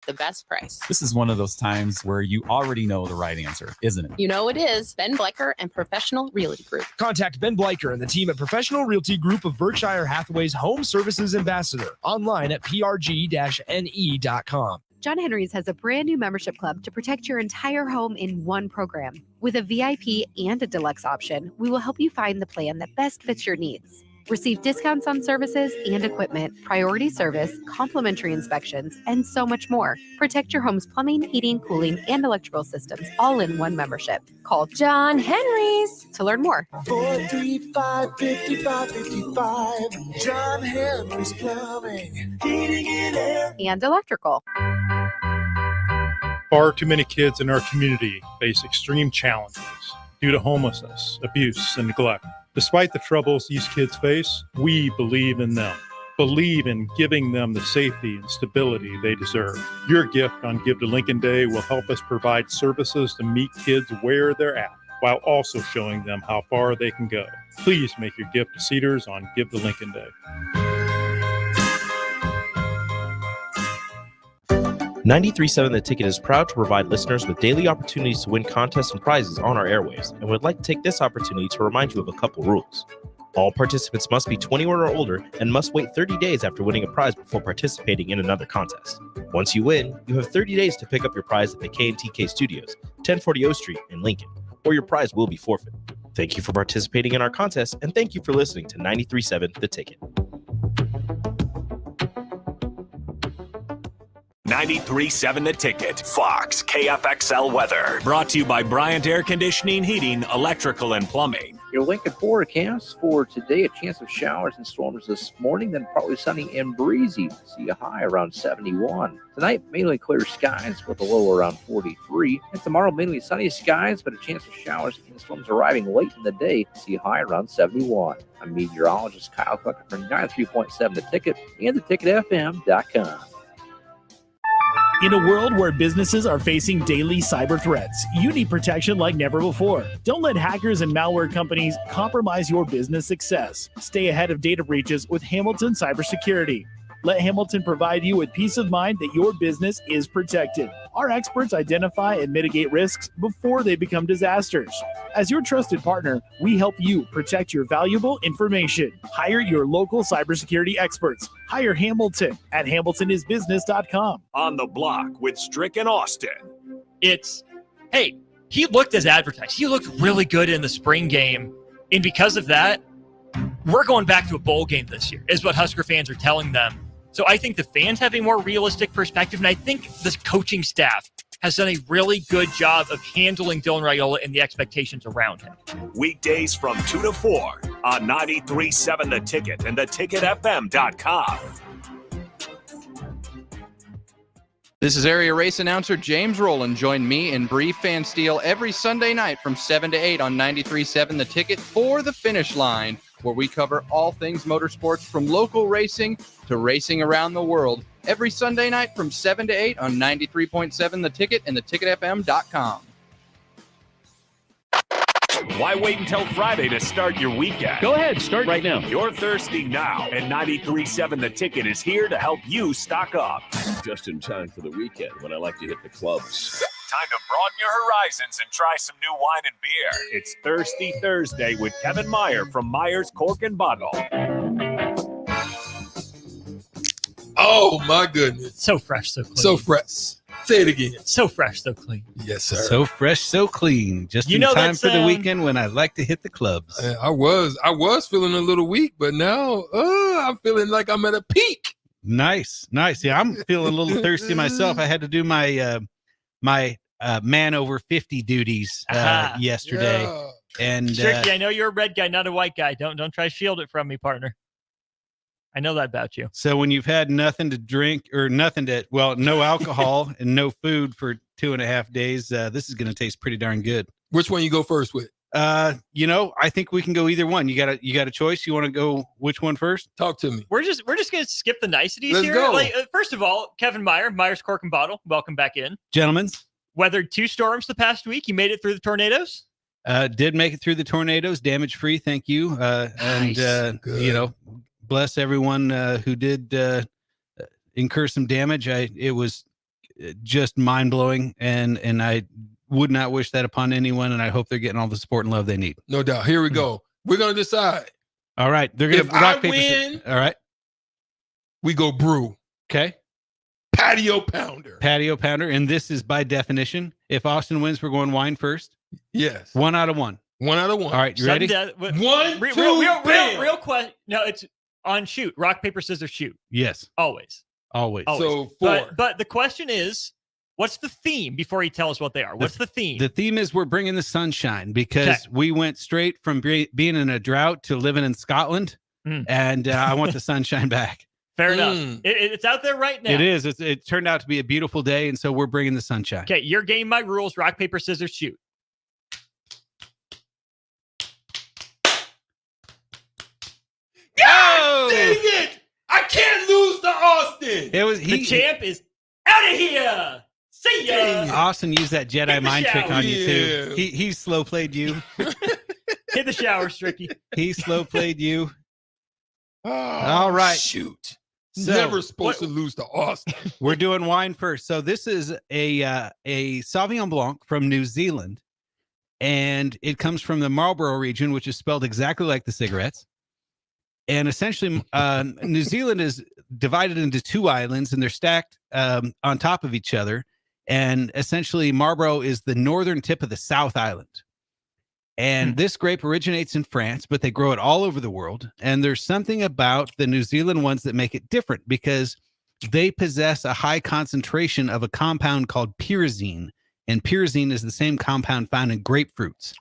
the best price. This is one of those times where you already know the right answer, isn't it? You know it is. Ben Bleicher and Professional Realty Group. Contact Ben Bleicher and the team at Professional Realty Group of Berkshire Hathaway's Home Services Ambassador. Online at prg-ne.com. John Henry's has a brand new membership club to protect your entire home in one program. With a VIP and a deluxe option, we will help you find the plan that best fits your needs. Receive discounts on services and equipment, priority service, complimentary inspections, and so much more. Protect your home's plumbing, heating, cooling, and electrical systems all in one membership. Call John Henry's to learn more. 435-5555. John Henry's Plumbing, Heating and Air. And electrical. Far too many kids in our community face extreme challenges due to homelessness, abuse, and neglect. Despite the troubles these kids face, we believe in them. Believe in giving them the safety and stability they deserve. Your gift on Give to Lincoln Day will help us provide services to meet kids where they're at, while also showing them how far they can go. Please make your gift to Cedars on Give to Lincoln Day. 93.7 The Ticket is proud to provide listeners with daily opportunities to win contests and prizes on our airwaves, and would like to take this opportunity to remind you of a couple rules. All participants must be 21 or older and must wait 30 days after winning a prize before participating in another contest. Once you win, you have 30 days to pick up your prize at the K&TK Studios, 1040 O Street in Lincoln, or your prize will be forfeit. Thank you for participating in our contest, and thank you for listening to 93.7 The Ticket. 93.7 The Ticket. Fox KFXL weather. Brought to you by Bryant Air Conditioning, Heating, Electrical, and Plumbing. Your Lincoln forecast for today, a chance of showers and storms this morning, then partly sunny and breezy. See a high around 71. Tonight, mainly clear skies with a low around 43. And tomorrow, mainly sunny skies, but a chance of showers and storms arriving late in the day. See a high around 71. I'm meteorologist Kyle Clucker from 93.7 The Ticket and theticketfm.com. In a world where businesses are facing daily cyber threats, you need protection like never before. Don't let hackers and malware companies compromise your business success. Stay ahead of data breaches with Hamilton Cybersecurity. Let Hamilton provide you with peace of mind that your business is protected. Our experts identify and mitigate risks before they become disasters. As your trusted partner, we help you protect your valuable information. Hire your local cybersecurity experts. Hire Hamilton at hamiltonisbusiness.com. On the Block with Strick and Austin. Hey, he looked as advertised. He looked really good in the spring game. And because of that, we're going back to a bowl game this year, is what Husker fans are telling them. So I think the fans have a more realistic perspective, and I think this coaching staff has done a really good job of handling Dylan Raiola and the expectations around him. Weekdays from 2 to 4 on 93.7 The Ticket and theticketfm.com. This is area race announcer James Rowland. Join me and Bree Fansteel every Sunday night from 7 to 8 on 93.7 The Ticket for the Finish Line, where we cover all things motorsports from local racing to racing around the world. Every Sunday night from 7 to 8 on 93.7 The Ticket and theticketfm.com. Why wait until Friday to start your weekend? Go ahead, start right now. You're thirsty now, and 93.7 The Ticket is here to help you stock up. Just in time for the weekend when I like to hit the clubs. Time to broaden your horizons and try some new wine and beer. It's Thirsty Thursday with Kevin Meyer from Meyer's Cork and Bottle. Oh, my goodness. So fresh, so clean. So fresh. Say it again. So fresh, so clean. Yes, sir. So fresh, so clean. Just in time for the weekend when I like to hit the clubs. I was feeling a little weak, but now I'm feeling like I'm at a peak. Nice. Yeah, I'm feeling a little thirsty myself. I had to do my man over 50 duties yesterday. Yeah. And Tricky, I know you're a red guy, not a white guy. Don't try to shield it from me, partner. I know that about you. So when you've had nothing to drink or no alcohol and no food for 2.5 days, this is going to taste pretty darn good. Which one you go first with? I think we can go either one. You got a choice. You want to go which one first? Talk to me. We're just going to skip the niceties Let's here. go. First of all, Kevin Meyer, Meyer's Cork and Bottle. Welcome back in. Gentlemen. Weathered 2 storms the past week. You made it through the tornadoes? Did make it through the tornadoes, damage free. Thank you. Nice. And bless everyone who did incur some damage. It was just mind blowing, and I would not wish that upon anyone. And I hope they're getting all the support and love they need. No doubt. Here we go. We're gonna decide. All right, they're gonna If I win, all right, we go brew. Okay. Patio pounder. Patio pounder, and this is by definition. If Austin wins, we're going wine first. Yes. 1 out of 1. 1 out of 1. All right, you ready? Real question. No, it's on shoot. Rock, paper, scissors, shoot. Yes. Always. So 4. But the question is, what's the theme before you tell us what they are? What's the theme? The theme is we're bringing the sunshine because we went straight from being in a drought to living in Scotland, and I want the sunshine back. Fair enough. It's out there right now. It is. It turned out to be a beautiful day, and so we're bringing the sunshine. Okay, your game, my rules. Rock, paper, scissors, shoot. God dang it! I can't lose to Austin. It was the champ is out of here. See ya. Austin used that Jedi mind trick on you too. He slow played you. Hit the shower, Stricky. He slow played you. Oh, all right. Shoot. So, Never supposed to lose to Austin. We're doing wine first. So this is a Sauvignon Blanc from New Zealand, and it comes from the Marlborough region, which is spelled exactly like the cigarettes. And essentially, New Zealand is divided into 2 islands, and they're stacked on top of each other. And essentially, Marlborough is the northern tip of the South Island. And this grape originates in France, but they grow it all over the world. And there's something about the New Zealand ones that make it different because they possess a high concentration of a compound called pyrazine. And pyrazine is the same compound found in grapefruits.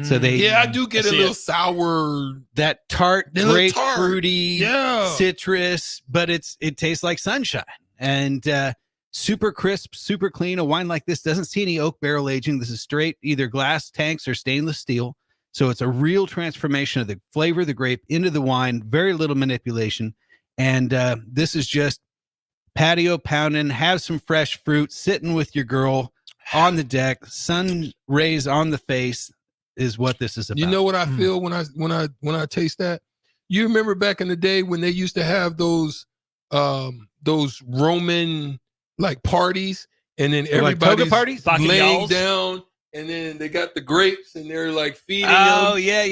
So I do get a little sour, that tart, grapefruity, yeah, citrus, but it tastes like sunshine and super crisp, super clean. A wine like this doesn't see any oak barrel aging. This is straight either glass tanks or stainless steel. So it's a real transformation of the flavor of the grape into the wine. Very little manipulation, and this is just patio pounding. Have some fresh fruit, sitting with your girl on the deck, sun rays on the face is what this is about. You know what I feel when I taste that? You remember back in the day when they used to have those Roman like parties, and then everybody's parties? laying down, and then they got the grapes and they're like feeding them. Oh yeah.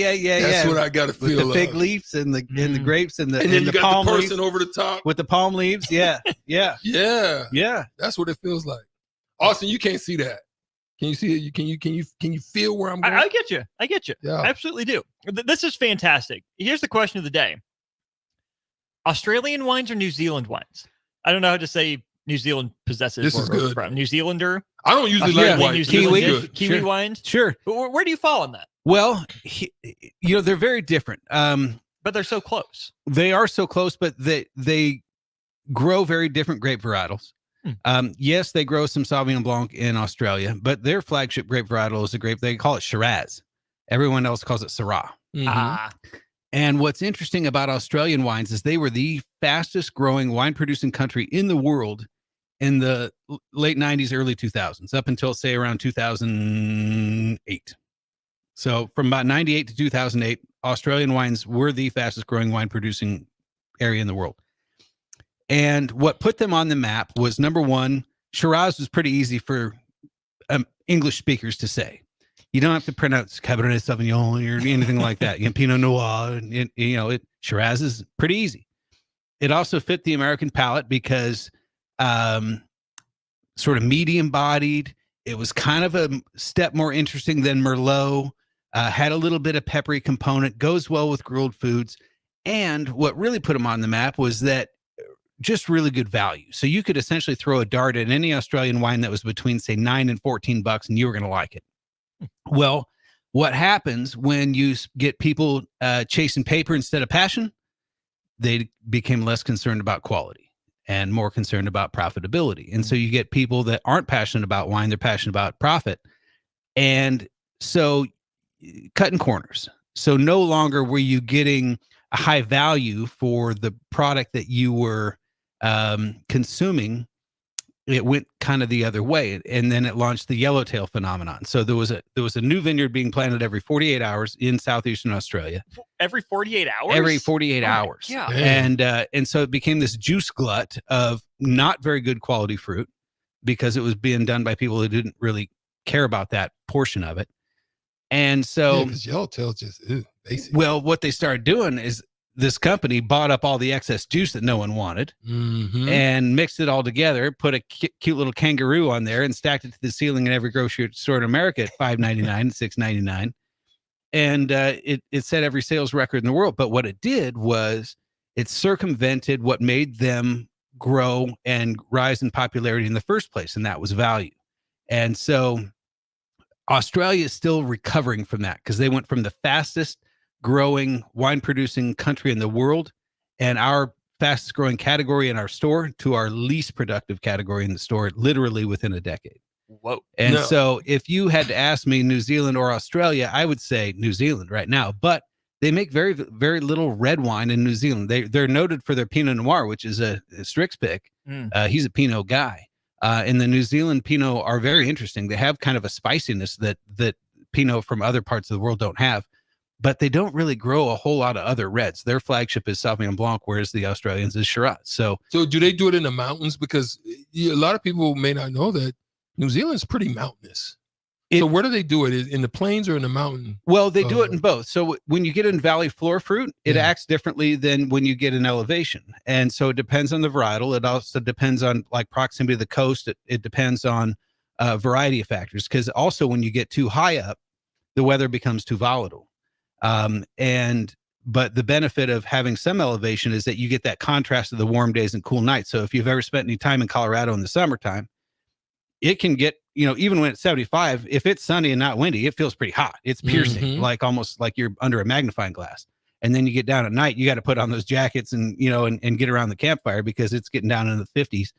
That's what I got to feel. With the fig leaves and the grapes and the and then you got palm the person leaves over the top with the palm leaves. Yeah. That's what it feels like. Austin, you can't see that. Can you see it? Can you feel where I'm going? I get you. Yeah. I absolutely do. This is fantastic. Here's the question of the day: Australian wines or New Zealand wines? I don't know how to say New Zealand possesses. This is good. From New Zealander. I don't usually like white. Kiwi wines. Sure. But where do you fall on that? Well, they're very different. But they're so close. They are so close, but they grow very different grape varietals. Yes, they grow some Sauvignon Blanc in Australia, but their flagship grape varietal is a grape. They call it Shiraz. Everyone else calls it Syrah. And what's interesting about Australian wines is they were the fastest growing wine producing country in the world in the late 90s, early 2000s, up until say around 2008. So from about 98 to 2008, Australian wines were the fastest growing wine producing area in the world. And what put them on the map was, number one, Shiraz was pretty easy for English speakers to say. You don't have to pronounce Cabernet Sauvignon or anything like that. Pinot Noir, Shiraz is pretty easy. It also fit the American palate because sort of medium-bodied. It was kind of a step more interesting than Merlot. Had a little bit of peppery component. Goes well with grilled foods. And what really put them on the map was that just really good value. So you could essentially throw a dart at any Australian wine that was between, say, $9 and $14, and you were going to like it. Well, what happens when you get people chasing paper instead of passion? They became less concerned about quality and more concerned about profitability. And so you get people that aren't passionate about wine, they're passionate about profit. And so cutting corners. So no longer were you getting a high value for the product that you were consuming. It went kind of the other way, and then it launched the yellowtail phenomenon. So there was a new vineyard being planted every 48 hours in southeastern Australia. Every 48 hours. Every 48 hours. Yeah. And so it became this juice glut of not very good quality fruit because it was being done by people who didn't really care about that portion of it. And so, because Yellowtail just basic. Well, what they started doing is this company bought up all the excess juice that no one wanted and mixed it all together, put a cute little kangaroo on there and stacked it to the ceiling in every grocery store in America at $5.99, $6.99. And it set every sales record in the world. But what it did was it circumvented what made them grow and rise in popularity in the first place, and that was value. And so Australia is still recovering from that because they went from the fastest growing wine producing country in the world and our fastest growing category in our store to our least productive category in the store, literally within a decade. Whoa. And so if you had to ask me New Zealand or Australia, I would say New Zealand right now, but they make very, very little red wine in New Zealand. They're noted for their Pinot Noir, which is a Strix pick. He's a Pinot guy. And the New Zealand Pinot are very interesting. They have kind of a spiciness that Pinot from other parts of the world don't have, but they don't really grow a whole lot of other reds. Their flagship is Sauvignon Blanc, whereas the Australians is Shiraz. So do they do it in the mountains? Because a lot of people may not know that New Zealand's pretty mountainous. So where do they do it? In the plains or in the mountain? Well, they do it in both. So when you get in valley floor fruit, it acts differently than when you get in elevation. And so it depends on the varietal. It also depends on like proximity to the coast. It depends on a variety of factors. Because also when you get too high up, the weather becomes too volatile. But the benefit of having some elevation is that you get that contrast of the warm days and cool nights. So if you've ever spent any time in Colorado in the summertime, it can get, even when it's 75, if it's sunny and not windy, it feels pretty hot. It's piercing, like almost like you're under a magnifying glass. And then you get down at night, you got to put on those jackets and, and get around the campfire because it's getting down in the 50s.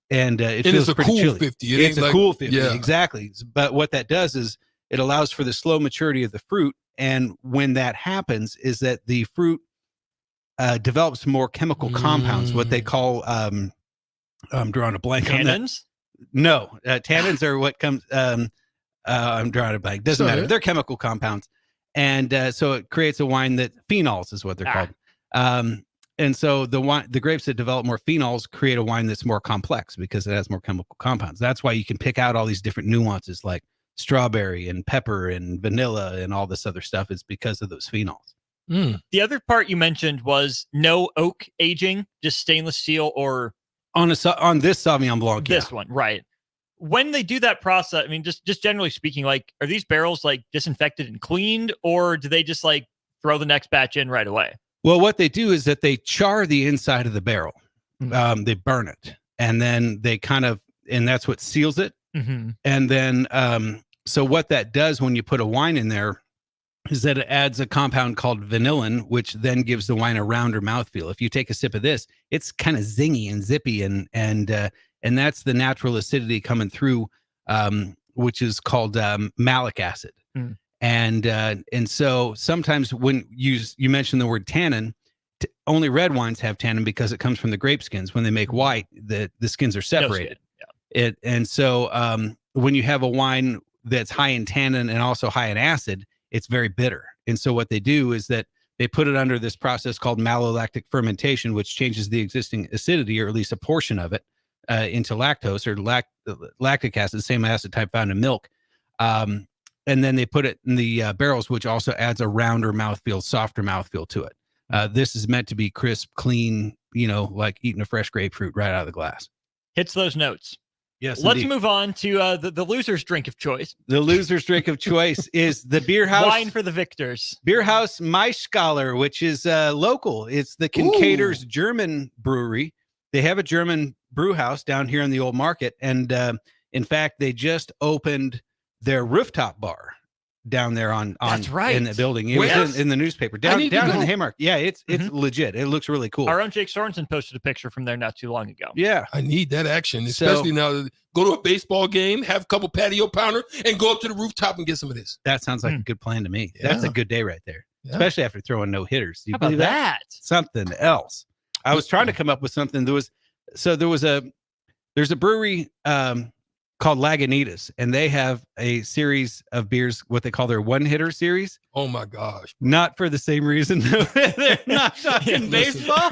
And it feels pretty cool chilly. 50. It's a cool 50, yeah. exactly. But what that does is it allows for the slow maturity of the fruit. And when that happens is that the fruit develops more chemical compounds, what they call, I'm drawing a blank on that. Tannins? No, tannins are what comes. I'm drawing a blank. Doesn't matter. They're chemical compounds, and so it creates a wine that phenols is what they're called. And so the grapes that develop more phenols create a wine that's more complex because it has more chemical compounds. That's why you can pick out all these different nuances like strawberry and pepper and vanilla and all this other stuff. It's because of those phenols. The other part you mentioned was no oak aging, just stainless steel or. On this Sauvignon Blanc, this one, right? When they do that process, I mean, just generally speaking, like, are these barrels like disinfected and cleaned, or do they just like throw the next batch in right away? Well, what they do is that they char the inside of the barrel. They burn it, and then they and that's what seals it. And then, so what that does when you put a wine in there is that it adds a compound called vanillin, which then gives the wine a rounder mouthfeel. If you take a sip of this, it's kind of zingy and zippy, and that's the natural acidity coming through, which is called malic acid. And so sometimes when you mention the word tannin, only red wines have tannin because it comes from the grape skins. When they make white, the skins are separated. And so when you have a wine that's high in tannin and also high in acid, it's very bitter. And so what they do is that they put it under this process called malolactic fermentation, which changes the existing acidity, or at least a portion of it, into lactose or lactic acid, the same acid type found in milk. And then they put it in the barrels, which also adds a rounder mouthfeel, softer mouthfeel to it. This is meant to be crisp, clean, like eating a fresh grapefruit right out of the glass. Hits those notes. Yes. Let's indeed. move on to the loser's drink of choice. The loser's drink of choice is the Beer House. Wine for the victors. Beer House Maischgaler, which is local. It's the Kincaiders German brewery. They have a German brew house down here in the old market. And in fact, they just opened their rooftop bar down there That's right. in the building. It was in the newspaper down in the Haymarket. Yeah, it's legit. It looks really cool. Our own Jake Sorensen posted a picture from there not too long ago. Yeah, I need that action, especially now. Go to a baseball game, have a couple patio pounder, and go up to the rooftop and get some of this. That sounds like a good plan to me. Yeah. That's a good day right there, especially after throwing no hitters. How about that? Something else. I was trying to come up with something. There's a brewery called Lagunitas, and they have a series of beers, what they call their one-hitter series. Oh my gosh! Not for the same reason. They're not talking baseball.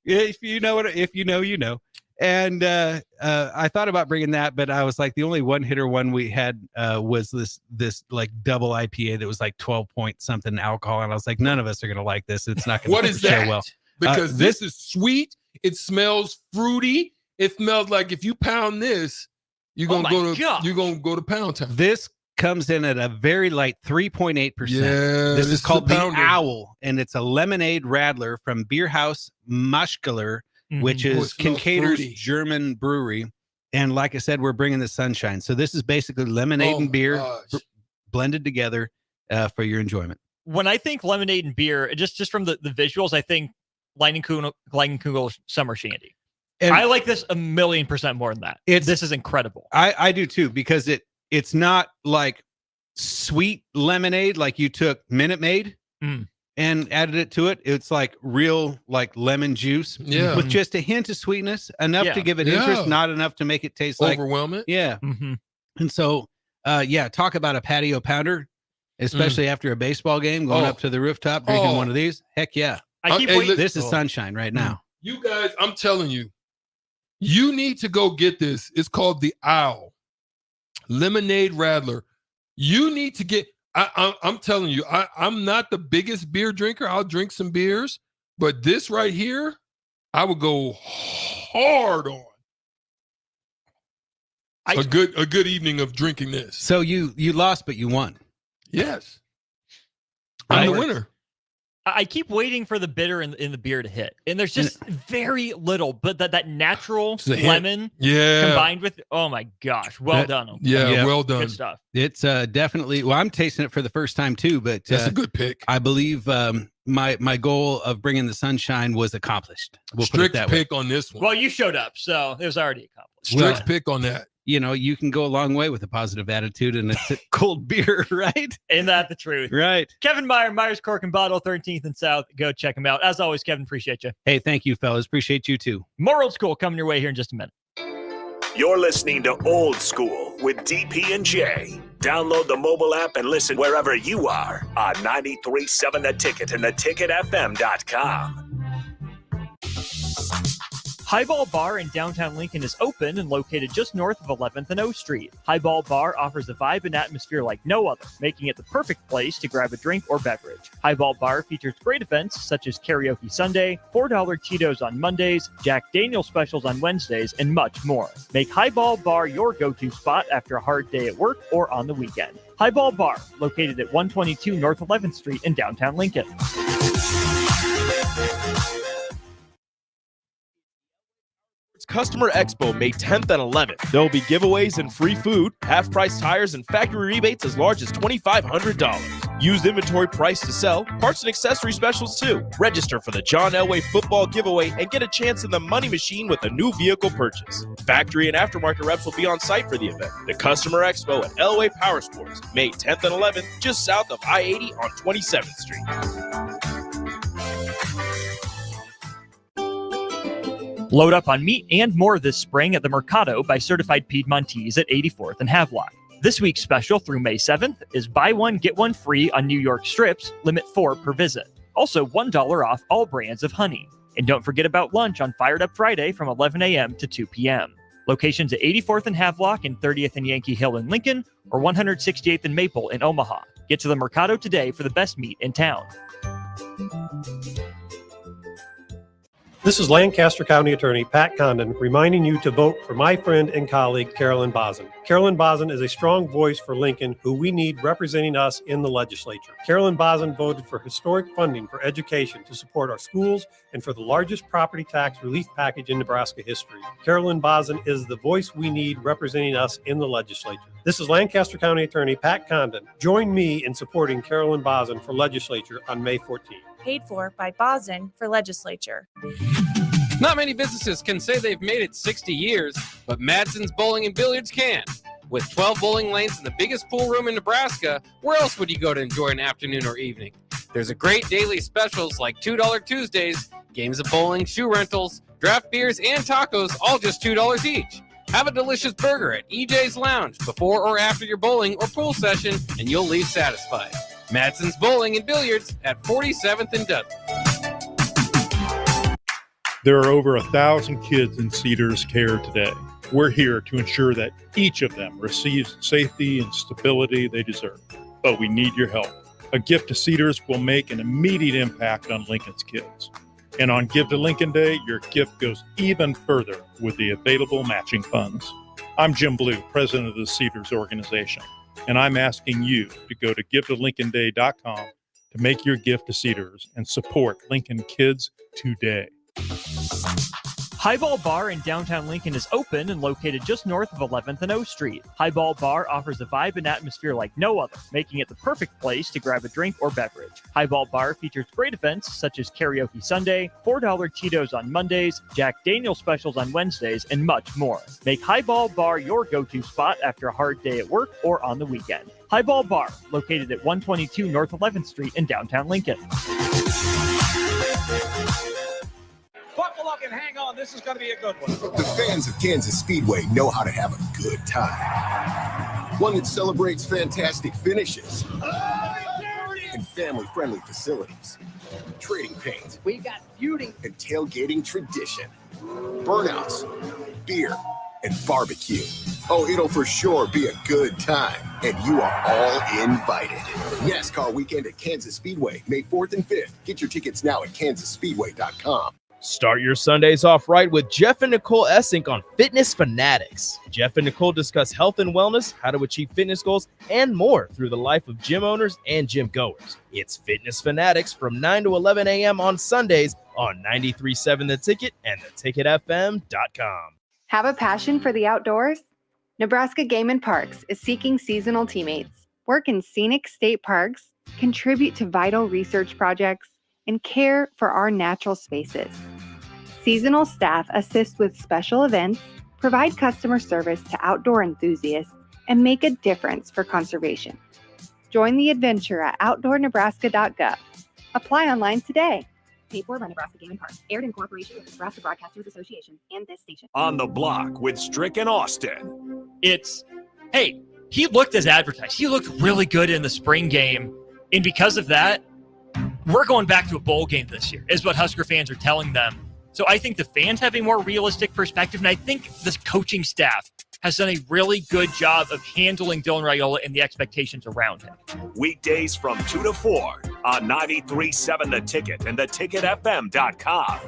If you know, you know. And I thought about bringing that, but I was like, the only one-hitter one we had was this like double IPA that was like 12 point something alcohol, and I was like, none of us are gonna like this. It's not gonna What is show that? well. Because this is sweet. It smells fruity. It smells like if you pound this, you're gonna go to Pound Town. This comes in at a very light 3.8%. Yeah, this is called the pounder. Owl, and it's a lemonade radler from Beer House Maschkeller, which is Kincaid's German brewery. And like I said, we're bringing the sunshine. So this is basically lemonade and beer blended together for your enjoyment. When I think lemonade and beer, just from the visuals, I think Leinenkugel Summer Shandy. And I like this 1,000,000% more than that. This is incredible. I do too, because it's not like sweet lemonade like you took Minute Maid and added it to it. It's like real like lemon juice with just a hint of sweetness, enough to give it interest, not enough to make it taste like overwhelm it. Yeah. And so talk about a patio pounder, especially after a baseball game, going up to the rooftop, drinking one of these. Heck yeah. I keep waiting. This is sunshine right now. You guys, I'm telling you, you need to go get this. It's called the Owl Lemonade Radler. You need to get. I'm telling you, I'm not the biggest beer drinker. I'll drink some beers, but this right here, I would go hard on. A good evening of drinking this. So you lost, but you won. Yes, I'm the winner. I keep waiting for the bitter in the beer to hit, and there's just very little. But that natural lemon, combined with my gosh, well done. Well done. Good stuff. It's definitely. Well, I'm tasting it for the first time too, but that's a good pick. I believe my goal of bringing the sunshine was accomplished. We'll Strict put it that pick way. on this one. Well, you showed up, so it was already accomplished. Strict pick on that. You know, you can go a long way with a positive attitude and it's a cold beer, right? Ain't that the truth? Right. Kevin Meyer, Myers Cork and Bottle, 13th and South. Go check him out. As always, Kevin, appreciate you. Hey, thank you, fellas. Appreciate you too. More Old School coming your way here in just a minute. You're listening to Old School with DP and J. Download the mobile app and listen wherever you are on 93.7 The Ticket and theticketfm.com. Highball Bar in downtown Lincoln is open and located just north of 11th and O Street. Highball Bar offers a vibe and atmosphere like no other, making it the perfect place to grab a drink or beverage. Highball Bar features great events such as Karaoke Sunday, $4 Cheetos on Mondays, Jack Daniel's specials on Wednesdays, and much more. Make Highball Bar your go-to spot after a hard day at work or on the weekend. Highball Bar, located at 122 North 11th Street in downtown Lincoln. Customer Expo May 10th and 11th. There will be giveaways and free food, half-price tires, and factory rebates as large as $2,500. Used inventory price to sell, parts and accessory specials too. Register for the John Elway football giveaway and get a chance in the money machine with a new vehicle purchase. Factory and aftermarket reps will be on site for the event. The Customer Expo at Elway Power Sports, May 10th and 11th, just south of I-80 on 27th Street. Load up on meat and more this spring at the Mercado by Certified Piedmontese at 84th and Havelock. This week's special through May 7th is buy one, get one free on New York strips, limit 4 per visit. Also $1 off all brands of honey. And don't forget about lunch on Fired Up Friday from 11 a.m. to 2 p.m. Locations at 84th and Havelock and 30th and Yankee Hill in Lincoln or 168th and Maple in Omaha. Get to the Mercado today for the best meat in town. This is Lancaster County Attorney Pat Condon reminding you to vote for my friend and colleague Carolyn Bozin. Carolyn Bozin is a strong voice for Lincoln who we need representing us in the legislature. Carolyn Bozin voted for historic funding for education to support our schools and for the largest property tax relief package in Nebraska history. Carolyn Bozin is the voice we need representing us in the legislature. This is Lancaster County Attorney Pat Condon. Join me in supporting Carolyn Bozin for legislature on May 14th. Paid for by Bozin for legislature. Not many businesses can say they've made it 60 years, but Madsen's Bowling and Billiards can. With 12 bowling lanes and the biggest pool room in Nebraska, where else would you go to enjoy an afternoon or evening? There's a great daily specials like $2 Tuesdays, games of bowling, shoe rentals, draft beers, and tacos, all just $2 each. Have a delicious burger at EJ's Lounge before or after your bowling or pool session, and you'll leave satisfied. Madsen's Bowling and Billiards at 47th and Dudley. There are over 1,000 kids in Cedars care today. We're here to ensure that each of them receives safety and stability they deserve. But we need your help. A gift to Cedars will make an immediate impact on Lincoln's kids. And on Give to Lincoln Day, your gift goes even further with the available matching funds. I'm Jim Blue, president of the Cedars organization, and I'm asking you to go to givetolincolnday.com to make your gift to Cedars and support Lincoln kids today. Highball Bar in downtown Lincoln is open and located just north of 11th and O Street. Highball Bar offers a vibe and atmosphere like no other, making it the perfect place to grab a drink or beverage. Highball Bar features great events such as Karaoke Sunday, $4 Cheetos on Mondays, Jack Daniel's specials on Wednesdays, and much more. Make Highball Bar your go-to spot after a hard day at work or on the weekend. Highball Bar, located at 122 North 11th Street in downtown Lincoln. Buckle up and hang on. This is going to be a good one. The fans of Kansas Speedway know how to have a good time. One that celebrates fantastic finishes and family-friendly facilities. Trading paint. We got beauty. And tailgating tradition. Burnouts, beer, and barbecue. Oh, it'll for sure be a good time, and you are all invited. NASCAR weekend at Kansas Speedway, May 4th and 5th. Get your tickets now at kansasspeedway.com. Start your Sundays off right with Jeff and Nicole Essink on Fitness Fanatics. Jeff and Nicole discuss health and wellness, how to achieve fitness goals, and more through the life of gym owners and gym goers. It's Fitness Fanatics from 9 to 11 a.m. on Sundays on 93.7 The Ticket and theticketfm.com. Have a passion for the outdoors? Nebraska Game and Parks is seeking seasonal teammates. Work in scenic state parks, contribute to vital research projects, and care for our natural spaces. Seasonal staff assist with special events, provide customer service to outdoor enthusiasts, and make a difference for conservation. Join the adventure at outdoornebraska.gov. Apply online today. Paid for by Nebraska Game and Parks. Aired in cooperation with Nebraska Broadcasters Association and this station. On the Block with Strick and Austin. It's, hey, he looked as advertised. He looked really good in the spring game. And because of that, we're going back to a bowl game this year, is what Husker fans are telling them. So I think the fans have a more realistic perspective, and I think this coaching staff has done a really good job of handling Dylan Raiola and the expectations around him. Weekdays from 2 to 4 on 93.7 The Ticket and theticketfm.com.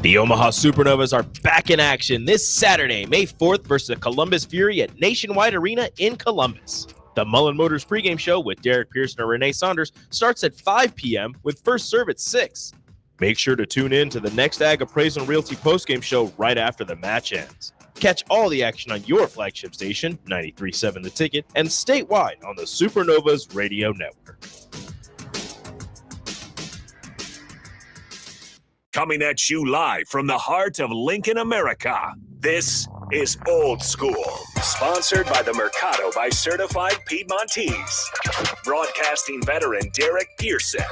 The Omaha Supernovas are back in action this Saturday, May 4th versus the Columbus Fury at Nationwide Arena in Columbus. The Mullen Motors pregame show with Derek Pearson and Renee Saunders starts at 5 p.m. with first serve at 6. Make sure to tune in to the next Ag Appraisal and Realty postgame show right after the match ends. Catch all the action on your flagship station, 93.7 The Ticket, and statewide on the Supernovas Radio Network. Coming at you live from the heart of Lincoln, America. This is Old School, sponsored by the Mercado by Certified Piedmontese. Broadcasting veteran Derek Pearson.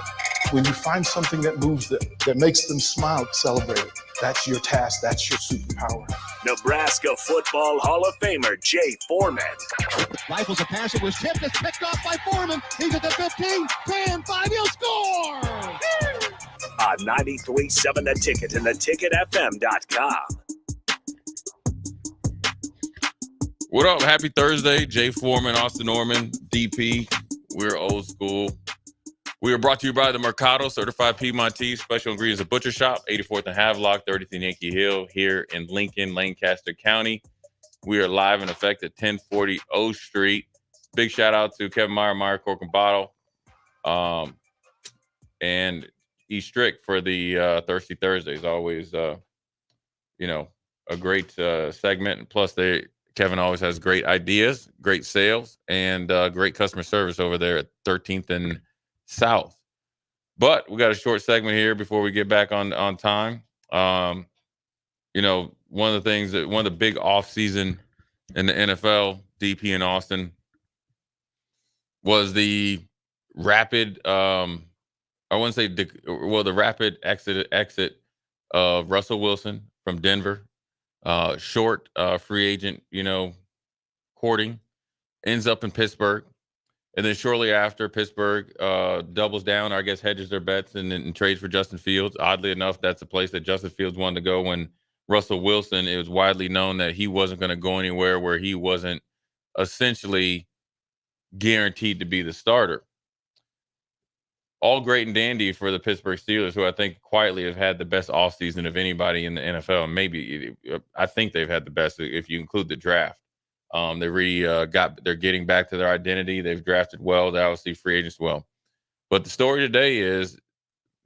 When you find something that moves them, that makes them smile, celebrate it. That's your task. That's your superpower. Nebraska Football Hall of Famer Jay Foreman. Rifles a pass. It was tipped. It's picked off by Foreman. He's at the 15, 10, 5. He'll score! On 93.7 The Ticket and theticketfm.com. What up? Happy Thursday. Jay Foreman, Austin Norman, DP. We're Old School. We are brought to you by the Mercado, Certified Piedmontese, Special Ingredients and Butcher Shop, 84th and Havelock, 30th and Yankee Hill, here in Lincoln, Lancaster County. We are live in effect at 1040 O Street. Big shout out to Kevin Meyer, Cork and Bottle, and E. Strick for the Thirsty Thursdays. Always, a great segment. And plus, Kevin always has great ideas, great sales, and great customer service over there at 13th and South. But we got a short segment here before we get back on time. One of the big off season in the NFL, DP in Austin, was the rapid the rapid exit of Russell Wilson from Denver. Short free agent, courting, ends up in Pittsburgh. And then shortly after, Pittsburgh doubles down, or I guess hedges their bets and trades for Justin Fields. Oddly enough, that's a place that Justin Fields wanted to go when Russell Wilson, it was widely known that he wasn't going to go anywhere where he wasn't essentially guaranteed to be the starter. All great and dandy for the Pittsburgh Steelers, who I think quietly have had the best offseason of anybody in the NFL. Maybe I think they've had the best if you include the draft. They're getting back to their identity. They've drafted well. They obviously free agents well. But the story today is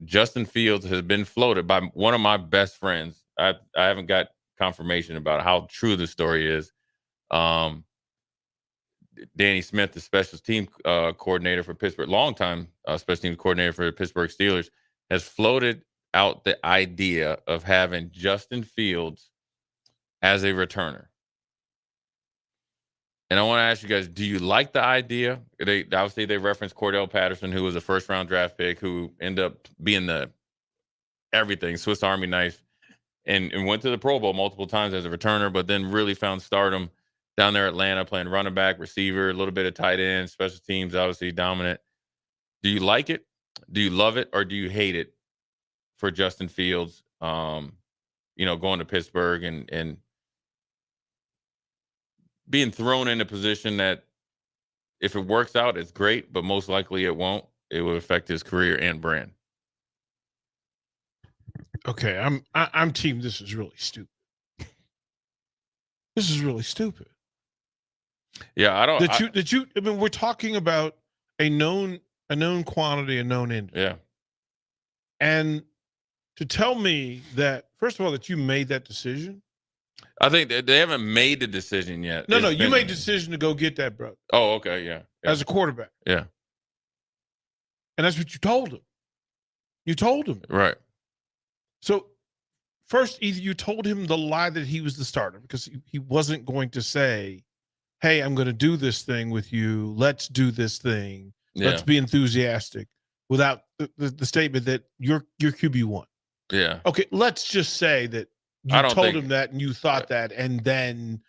Justin Fields has been floated by one of my best friends. I haven't got confirmation about how true the story is. Danny Smith, the special team coordinator for Pittsburgh, longtime special team coordinator for the Pittsburgh Steelers, has floated out the idea of having Justin Fields as a returner. And I want to ask you guys, do you like the idea? Obviously, they referenced Cordell Patterson, who was a first-round draft pick, who ended up being the everything, Swiss Army knife, and went to the Pro Bowl multiple times as a returner, but then really found stardom down there in Atlanta, playing running back, receiver, a little bit of tight end, special teams, obviously dominant. Do you like it? Do you love it? Or do you hate it for Justin Fields, going to Pittsburgh and being thrown in a position that if it works out, it's great, but most likely it won't. It will affect his career and brand. Okay, I'm team. This is really stupid. This is really stupid. Yeah, I don't. I mean, we're talking about a known quantity, a known industry. Yeah. And to tell me that, first of all, that you made that decision. I think they haven't made the decision yet. No, you made the decision to go get that brother. Oh, okay, yeah. As a quarterback. Yeah. And that's what you told him. You told him. Right. So first, either you told him the lie that he was the starter because he wasn't going to say, hey, I'm going to do this thing with you. Let's do this thing. Yeah. Let's be enthusiastic without the statement that you're QB1. Yeah. Okay, let's just say that you told him that and you thought that, and then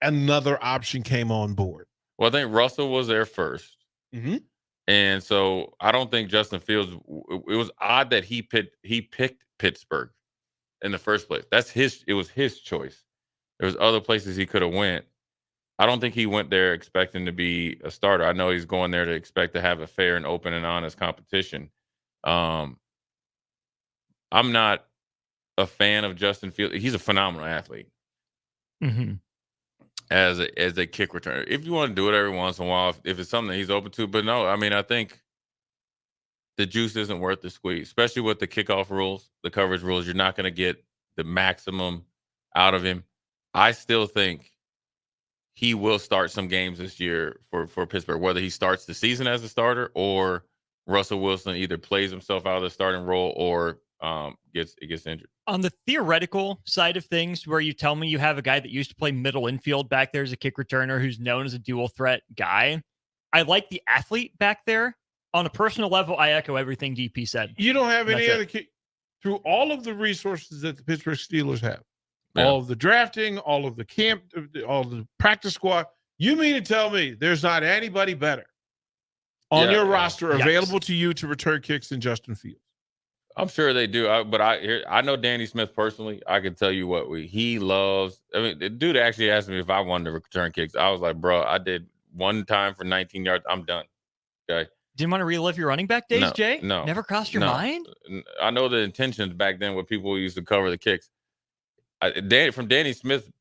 another option came on board. Well, I think Russell was there first. Mm-hmm. And so I don't think Justin Fields, it was odd that he picked Pittsburgh in the first place. It was his choice. There was other places he could have went. I don't think he went there expecting to be a starter. I know he's going there to expect to have a fair and open and honest competition. I'm not a fan of Justin Fields. He's a phenomenal athlete. Mm-hmm. As a kick returner. If you want to do it every once in a while, if it's something that he's open to. But no, I mean, I think the juice isn't worth the squeeze, especially with the kickoff rules, the coverage rules. You're not going to get the maximum out of him. I still think he will start some games this year for Pittsburgh, whether he starts the season as a starter or Russell Wilson either plays himself out of the starting role or gets injured. On the theoretical side of things, where you tell me you have a guy that used to play middle infield back there as a kick returner who's known as a dual threat guy, I like the athlete back there. On a personal level, I echo everything DP said. You don't have any other kick through all of the resources that the Pittsburgh Steelers have. Yeah. All of the drafting, all of the camp, all the practice squad. You mean to tell me there's not anybody better on your roster available to you to return kicks than Justin Fields? I'm sure they do, but I know Danny Smith personally. I can tell you what he loves. I mean, the dude actually asked me if I wanted to return kicks. I was like, bro, I did one time for 19 yards. I'm done. Okay. Didn't want to relive your running back days, Jay? No. Never crossed your mind? I know the intentions back then when people used to cover the kicks. From Danny Smith's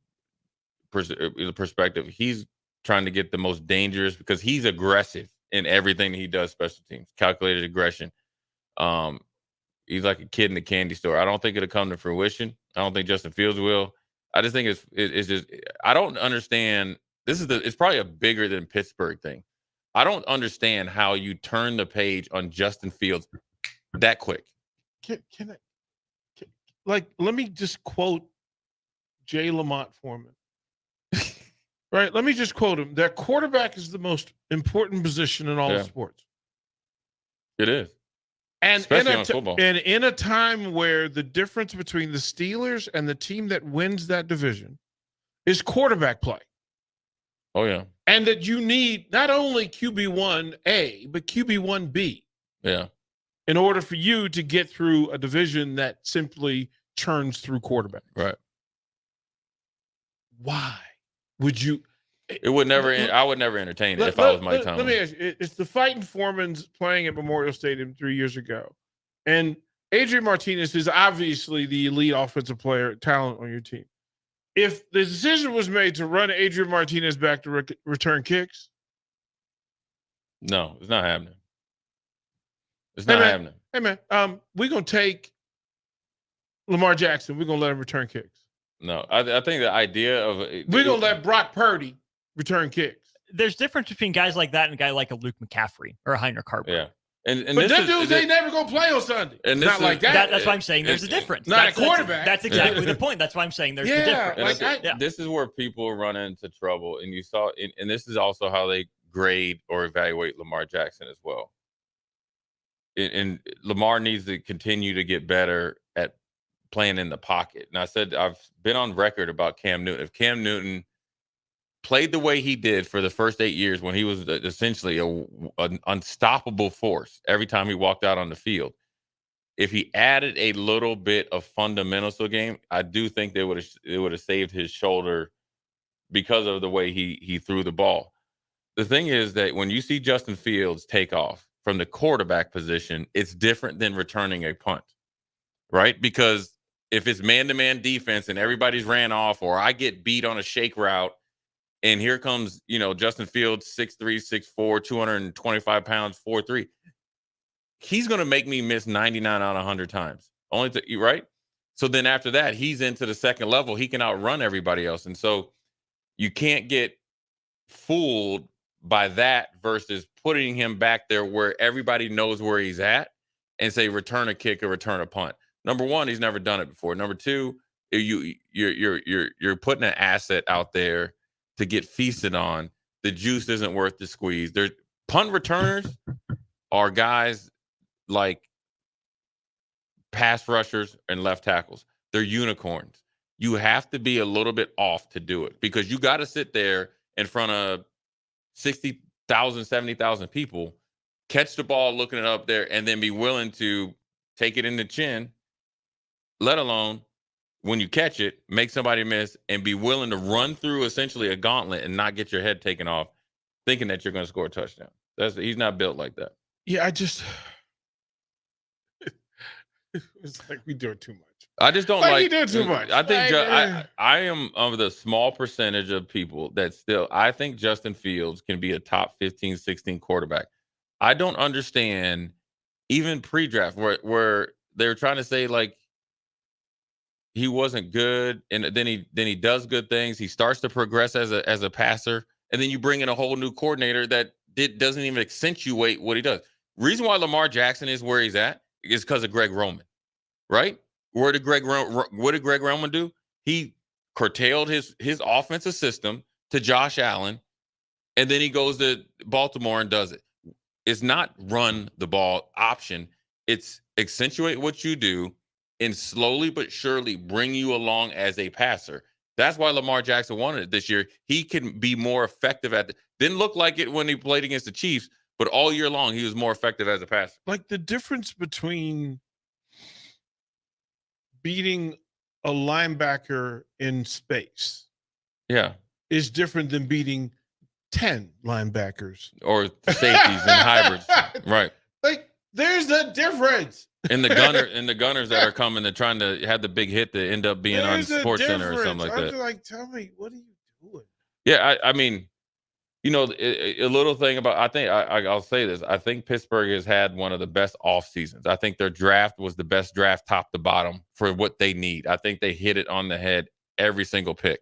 perspective, he's trying to get the most dangerous because he's aggressive in everything that he does, special teams, calculated aggression. He's like a kid in a candy store. I don't think it'll come to fruition. I don't think Justin Fields will. I just think it's just I don't understand. It's probably a bigger than Pittsburgh thing. I don't understand how you turn the page on Justin Fields that quick. Let me just quote J. Lamont Foreman. Right? Let me just quote him. That quarterback is the most important position in all of sports. It is. And especially on football. And in a time where the difference between the Steelers and the team that wins that division is quarterback play. Oh, yeah. And that you need not only QB1A, but QB1B. Yeah. In order for you to get through a division that simply churns through quarterbacks. Right. Why would you? It would never. I would never entertain it if I was Mike Tomlin. Let me ask you. It's the fighting Foreman's playing at Memorial Stadium 3 years ago. And Adrian Martinez is obviously the elite offensive player talent on your team. If the decision was made to run Adrian Martinez back to return kicks, no, it's not happening. It's not happening. Hey man, we're gonna take Lamar Jackson. We're gonna let him return kicks. No, I think the idea of we're gonna let Brock Purdy return kicks. There's difference between guys like that and a guy like a Luke McCaffrey or a Heiner Carper. Yeah. But them dudes ain't never gonna play on Sunday. And not like that. That's why I'm saying there's a difference. Not a quarterback. That's exactly the point. That's why I'm saying there's the difference. This is where people run into trouble, and you saw, and this is also how they grade or evaluate Lamar Jackson as well. And Lamar needs to continue to get better at playing in the pocket. And I said I've been on record about Cam Newton. If Cam Newton played the way he did for the first 8 years when he was essentially an unstoppable force every time he walked out on the field, if he added a little bit of fundamentals to the game, I do think it would have saved his shoulder because of the way he threw the ball. The thing is that when you see Justin Fields take off from the quarterback position, it's different than returning a punt, right? Because if it's man-to-man defense and everybody's ran off, or I get beat on a shake route, and here comes, Justin Fields, 6'3", 6'4", 225 pounds, 4'3". He's going to make me miss 99 out of 100 times. Right? So then after that, he's into the second level. He can outrun everybody else. And so you can't get fooled by that versus putting him back there where everybody knows where he's at and say return a kick or return a punt. Number one, he's never done it before. Number two, you're putting an asset out there to get feasted on. The juice isn't worth the squeeze. There's punt returners are guys like pass rushers and left tackles. They're unicorns. You have to be a little bit off to do it because you got to sit there in front of 60,000, 70,000 people, catch the ball looking it up there, and then be willing to take it in the chin, let alone when you catch it, make somebody miss, and be willing to run through essentially a gauntlet and not get your head taken off, thinking that you're going to score a touchdown. He's not built like that. Yeah, it's like we do it too much. I just don't you do it too much. I think I am of the small percentage of people that still, I think Justin Fields can be a top 15, 16 quarterback. I don't understand even pre-draft where they were trying to say like he wasn't good, and then he does good things. He starts to progress as a passer, and then you bring in a whole new coordinator that doesn't even accentuate what he does. Reason why Lamar Jackson is where he's at is because of Greg Roman, right? What did Greg Roman do? He curtailed his offensive system to Josh Allen, and then he goes to Baltimore and does it. It's not run the ball option. It's accentuate what you do and slowly but surely bring you along as a passer. That's why Lamar Jackson wanted it this year. He can be more effective at it. Didn't look like it when he played against the Chiefs, but all year long, he was more effective as a passer. Like the difference between beating a linebacker in space, is different than beating 10 linebackers or safeties and hybrids, right? Like there's a difference. And the gunners that are coming and trying to have the big hit to end up being on Sports Center or something like that. Like, tell me, what are you doing? Yeah, I mean, a little thing about, I think I'll say this. I think Pittsburgh has had one of the best off seasons. I think their draft was the best draft top to bottom for what they need. I think they hit it on the head every single pick.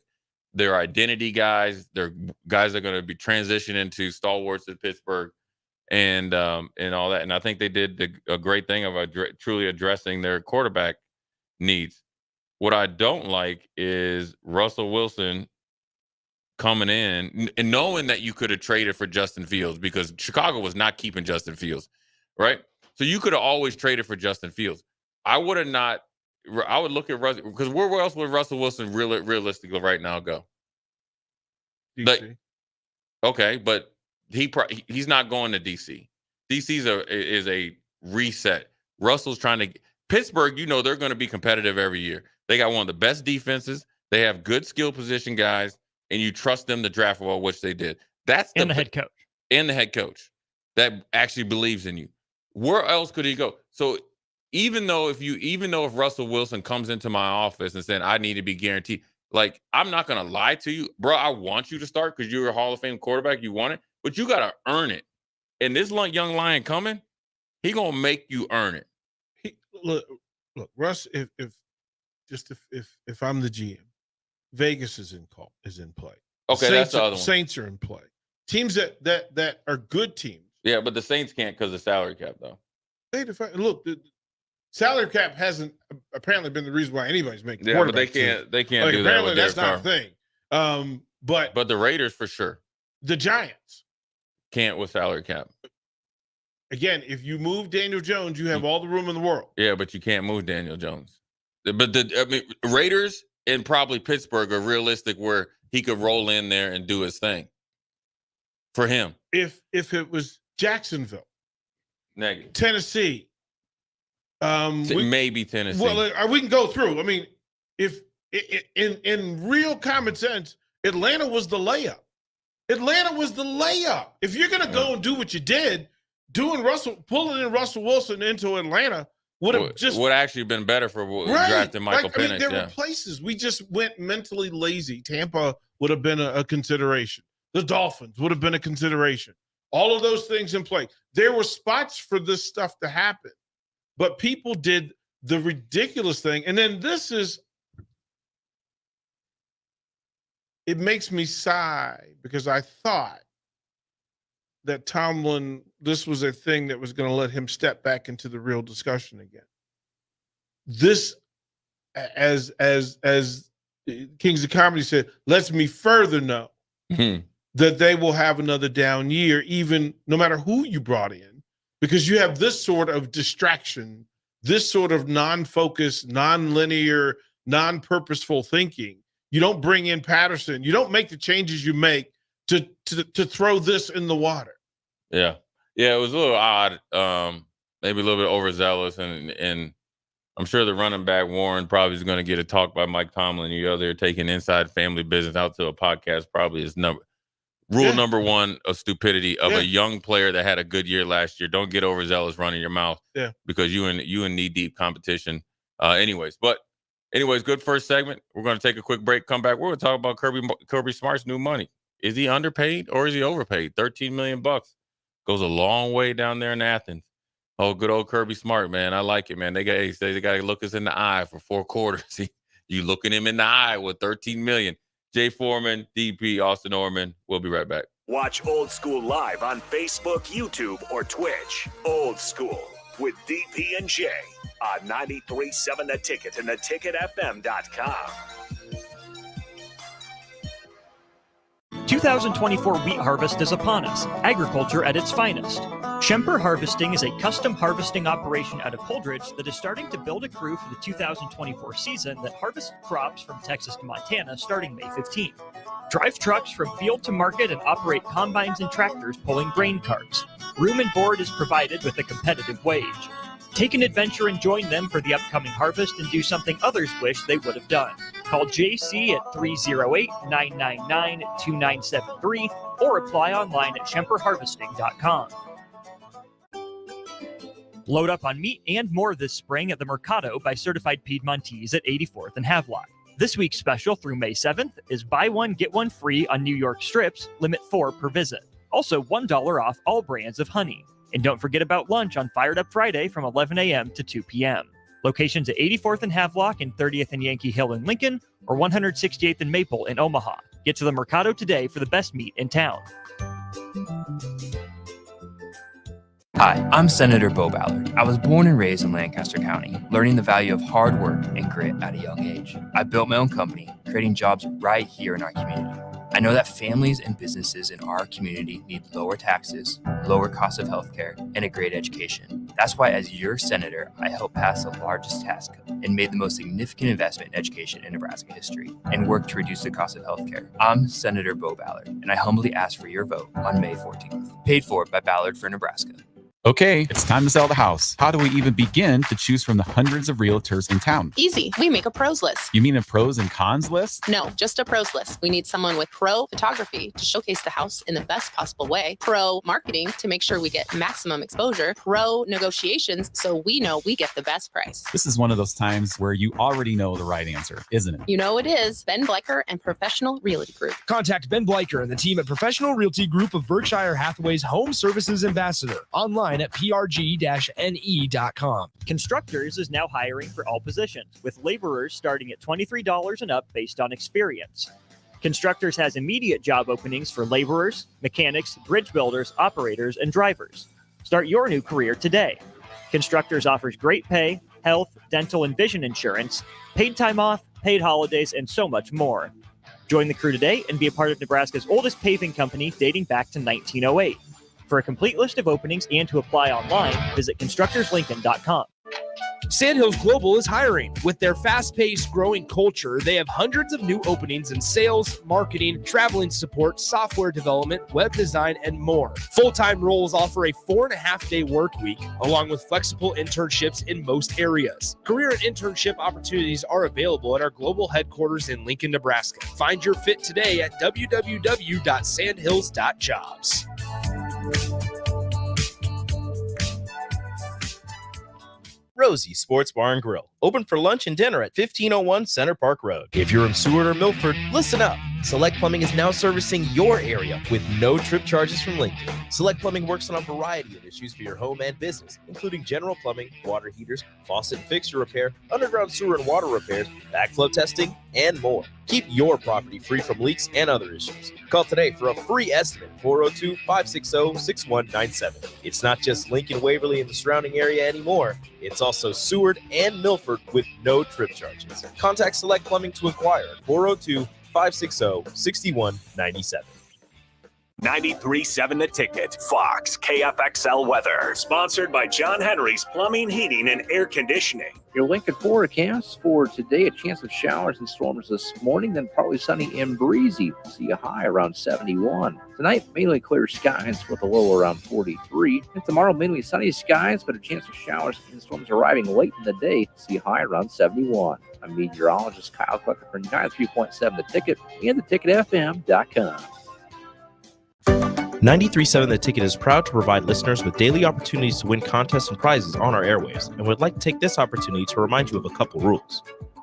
They're identity guys. They're guys that are going to be transitioning into stalwarts at Pittsburgh and all that. And I think they did a great thing of truly addressing their quarterback needs. What I don't like is Russell Wilson coming in and knowing that you could have traded for Justin Fields because Chicago was not keeping Justin Fields, right? So you could have always traded for Justin Fields. I would look at Russell because where else would Russell Wilson realistically right now go? DC. Okay, but he's not going to DC. DC is a reset. Russell's trying to Pittsburgh. They're going to be competitive every year. They got one of the best defenses. They have good skill position guys, and you trust them to draft well, which they did. That's the head coach. And the head coach that actually believes in you. Where else could he go? So even though if Russell Wilson comes into my office and said I need to be guaranteed, like, I'm not gonna lie to you, bro. I want you to start because you're a Hall of Fame quarterback. You want it, but you gotta earn it. And this young lion coming, he gonna make you earn it. Look, Russ. If I'm the GM, Vegas is in play. Okay, that's the other one. Saints are in play. Teams that are good teams. Yeah, but the Saints can't because of salary cap, though. Look, the salary cap hasn't apparently been the reason why anybody's making. Yeah, but they can't do that. Apparently, that's not a thing. But the Raiders for sure. The Giants can't with salary cap. Again, if you move Daniel Jones, you have all the room in the world. Yeah, but you can't move Daniel Jones. But Raiders and probably Pittsburgh are realistic where he could roll in there and do his thing. For him, if it was Jacksonville, negative. Tennessee, maybe Tennessee. Well, we can go through. I mean, if in real common sense, Atlanta was the layup. If you're gonna go and do what you did, pulling in Russell Wilson into Atlanta would actually been better for drafting Michael Penix. There were places we just went mentally lazy. Tampa would have been a consideration. The Dolphins would have been a consideration. All of those things in play. There were spots for this stuff to happen, but people did the ridiculous thing. And then it makes me sigh because I thought that Tomlin, this was a thing that was going to let him step back into the real discussion again. This, as Kings of Comedy said, lets me further know that they will have another down year, even no matter who you brought in, because you have this sort of distraction, this sort of non-focused, non-linear, non-purposeful thinking. You don't bring in Patterson. You don't make the changes you make to throw this in the water. Yeah. Yeah, it was a little odd, maybe a little bit overzealous, and I'm sure the running back Warren probably is going to get a talk by Mike Tomlin. They're taking inside family business out to a podcast. Probably is number one of stupidity of a young player that had a good year last year. Don't get overzealous running your mouth. Yeah, because you in knee deep competition. Anyways, good first segment. We're going to take a quick break. Come back. We're going to talk about Kirby Smart's new money. Is he underpaid or is he overpaid? $13 million goes a long way down there in Athens. Oh, good old Kirby Smart, man. I like it, man. They got to look us in the eye for 4 quarters. You looking him in the eye with $13 million. Jay Foreman, DP, Austin Orman. We'll be right back. Watch Old School live on Facebook, YouTube, or Twitch. Old School with DP and Jay on 93.7 The Ticket and theticketfm.com. 2024 wheat harvest is upon us, agriculture at its finest. Schemper Harvesting is a custom harvesting operation out of Holdridge that is starting to build a crew for the 2024 season that harvests crops from Texas to Montana starting May 15th. Drive trucks from field to market and operate combines and tractors pulling grain carts. Room and board is provided with a competitive wage. Take an adventure and join them for the upcoming harvest and do something others wish they would have done. Call JC at 308-999-2973 or apply online at schemperharvesting.com. Load up on meat and more this spring at the Mercado by Certified Piedmontese at 84th and Havelock. This week's special through May 7th is buy one, get one free on New York strips, limit 4 per visit. Also $1 off all brands of honey. And don't forget about lunch on Fired Up Friday from 11 a.m. to 2 p.m. Locations at 84th and Havelock and 30th and Yankee Hill in Lincoln or 168th and Maple in Omaha. Get to the Mercado today for the best meat in town. Hi, I'm Senator Bo Ballard. I was born and raised in Lancaster County, learning the value of hard work and grit at a young age. I built my own company, creating jobs right here in our community. I know that families and businesses in our community need lower taxes, lower cost of healthcare, and a great education. That's why, as your senator, I helped pass the largest tax cut and made the most significant investment in education in Nebraska history and worked to reduce the cost of healthcare. I'm Senator Bo Ballard, and I humbly ask for your vote on May 14th. Paid for by Ballard for Nebraska. Okay, it's time to sell the house. How do we even begin to choose from the hundreds of realtors in town? Easy. We make a pros list. You mean a pros and cons list? No, just a pros list. We need someone with pro photography to showcase the house in the best possible way, pro marketing to make sure we get maximum exposure, pro negotiations so we know we get the best price. This is one of those times where you already know the right answer, isn't it? You know it is. Ben Bleicher and Professional Realty Group. Contact Ben Bleicher and the team at Professional Realty Group of Berkshire Hathaway's Home Services Ambassador. Online at prg-ne.com. Constructors is now hiring for all positions, with laborers starting at $23 and up based on experience. Constructors has immediate job openings for laborers, mechanics, bridge builders, operators, and drivers. Start your new career today. Constructors offers great pay, health, dental, and vision insurance, paid time off, paid holidays, and so much more. Join the crew today and be a part of Nebraska's oldest paving company dating back to 1908. For a complete list of openings and to apply online, visit constructorslincoln.com. Sandhills Global is hiring. With their fast-paced, growing culture, they have hundreds of new openings in sales, marketing, traveling support, software development, web design, and more. Full-time roles offer a 4.5-day work week, along with flexible internships in most areas. Career and internship opportunities are available at our global headquarters in Lincoln, Nebraska. Find your fit today at www.sandhills.jobs. Rosie Sports Bar and Grill, open for lunch and dinner at 1501 Center Park Road. If you're in Seward or Milford, listen up. Select Plumbing is now servicing your area with no trip charges from Lincoln. Select Plumbing works on a variety of issues for your home and business, including general plumbing, water heaters, faucet and fixture repair, underground sewer and water repairs, backflow testing, and more. Keep your property free from leaks and other issues. Call today for a free estimate, 402-560-6197. It's not just Lincoln, Waverly, and the surrounding area anymore. It's also Seward and Milford with no trip charges. Contact Select Plumbing to inquire at 402-560-6197. 93.7 The Ticket, Fox, KFXL weather. Sponsored by John Henry's Plumbing, Heating, and Air Conditioning. Your Lincoln forecast for today, a chance of showers and storms this morning, then partly sunny and breezy. We'll see a high around 71. Tonight, mainly clear skies with a low around 43. And tomorrow, mainly sunny skies, but a chance of showers and storms arriving late in the day. See a high around 71. I'm meteorologist Kyle Clucker for 93.7 The Ticket and theticketfm.com. 93.7 The Ticket is proud to provide listeners with daily opportunities to win contests and prizes on our airwaves, and would like to take this opportunity to remind you of a couple rules.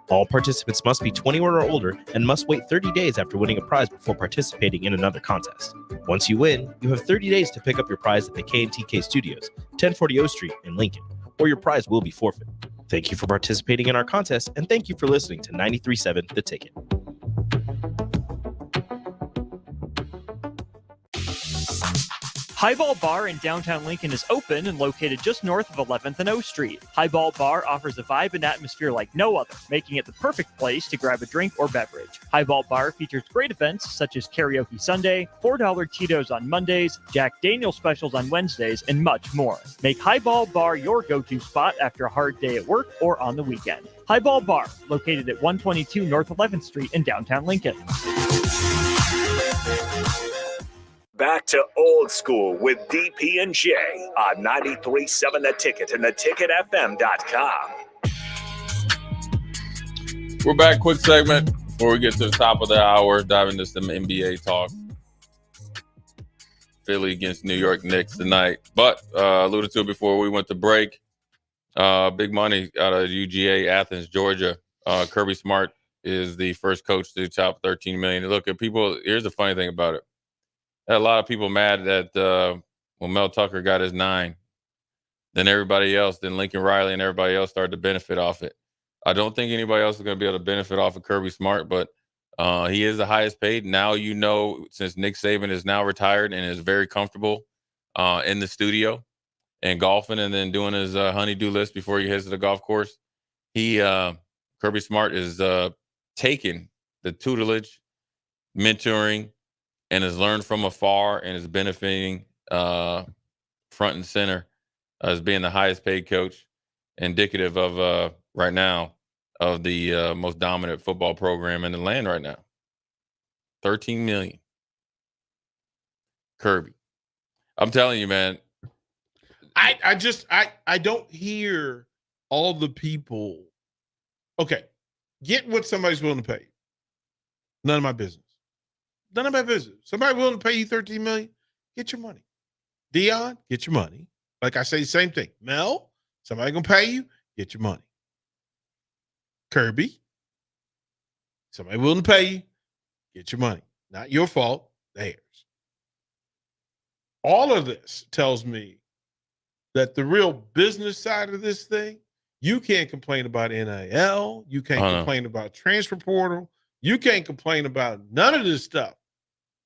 All participants must be 21 or older and must wait 30 days after winning a prize before participating in another contest. Once you win, you have 30 days to pick up your prize at the K&TK Studios, 1040 O Street in Lincoln, or your prize will be forfeit. Thank you for participating in our contest, and thank you for listening to 93.7 The Ticket. Highball Bar in downtown Lincoln is open and located just north of 11th and O Street. Highball Bar offers a vibe and atmosphere like no other, making it the perfect place to grab a drink or beverage. Highball Bar features great events such as Karaoke Sunday, $4 Tito's on Mondays, Jack Daniel's specials on Wednesdays, and much more. Make Highball Bar your go-to spot after a hard day at work or on the weekend. Highball Bar, located at 122 North 11th Street in downtown Lincoln. Back to old school with DP and J on 93.7 The Ticket and theticketfm.com. We're back. Quick segment before we get to the top of the hour. Dive into some NBA talk. Philly against New York Knicks tonight. But alluded to it before we went to break. Big money out of UGA, Athens, Georgia. Kirby Smart is the first coach to top $13 million. Look, at people, here's the funny thing about it. A lot of people mad that when Mel Tucker got his 9, then everybody else, then Lincoln Riley and everybody else started to benefit off it. I don't think anybody else is going to be able to benefit off of Kirby Smart, but he is the highest paid. Now, you know, since Nick Saban is now retired and is very comfortable in the studio and golfing and then doing his honey-do list before he heads to the golf course, Kirby Smart is taking the tutelage, mentoring, and has learned from afar and is benefiting front and center as being the highest paid coach, indicative of right now of the most dominant football program in the land right now. $13 million. Kirby. I'm telling you, man. I don't hear all the people. Okay, get what somebody's willing to pay you. None of my business. None of my business. Somebody willing to pay you $13 million, get your money. Deion, get your money. Like I say, the same thing. Mel, somebody gonna pay you, get your money. Kirby, somebody willing to pay you, get your money. Not your fault, theirs. All of this tells me that the real business side of this thing, you can't complain about NIL. You can't complain about transfer portal. You can't complain about none of this stuff.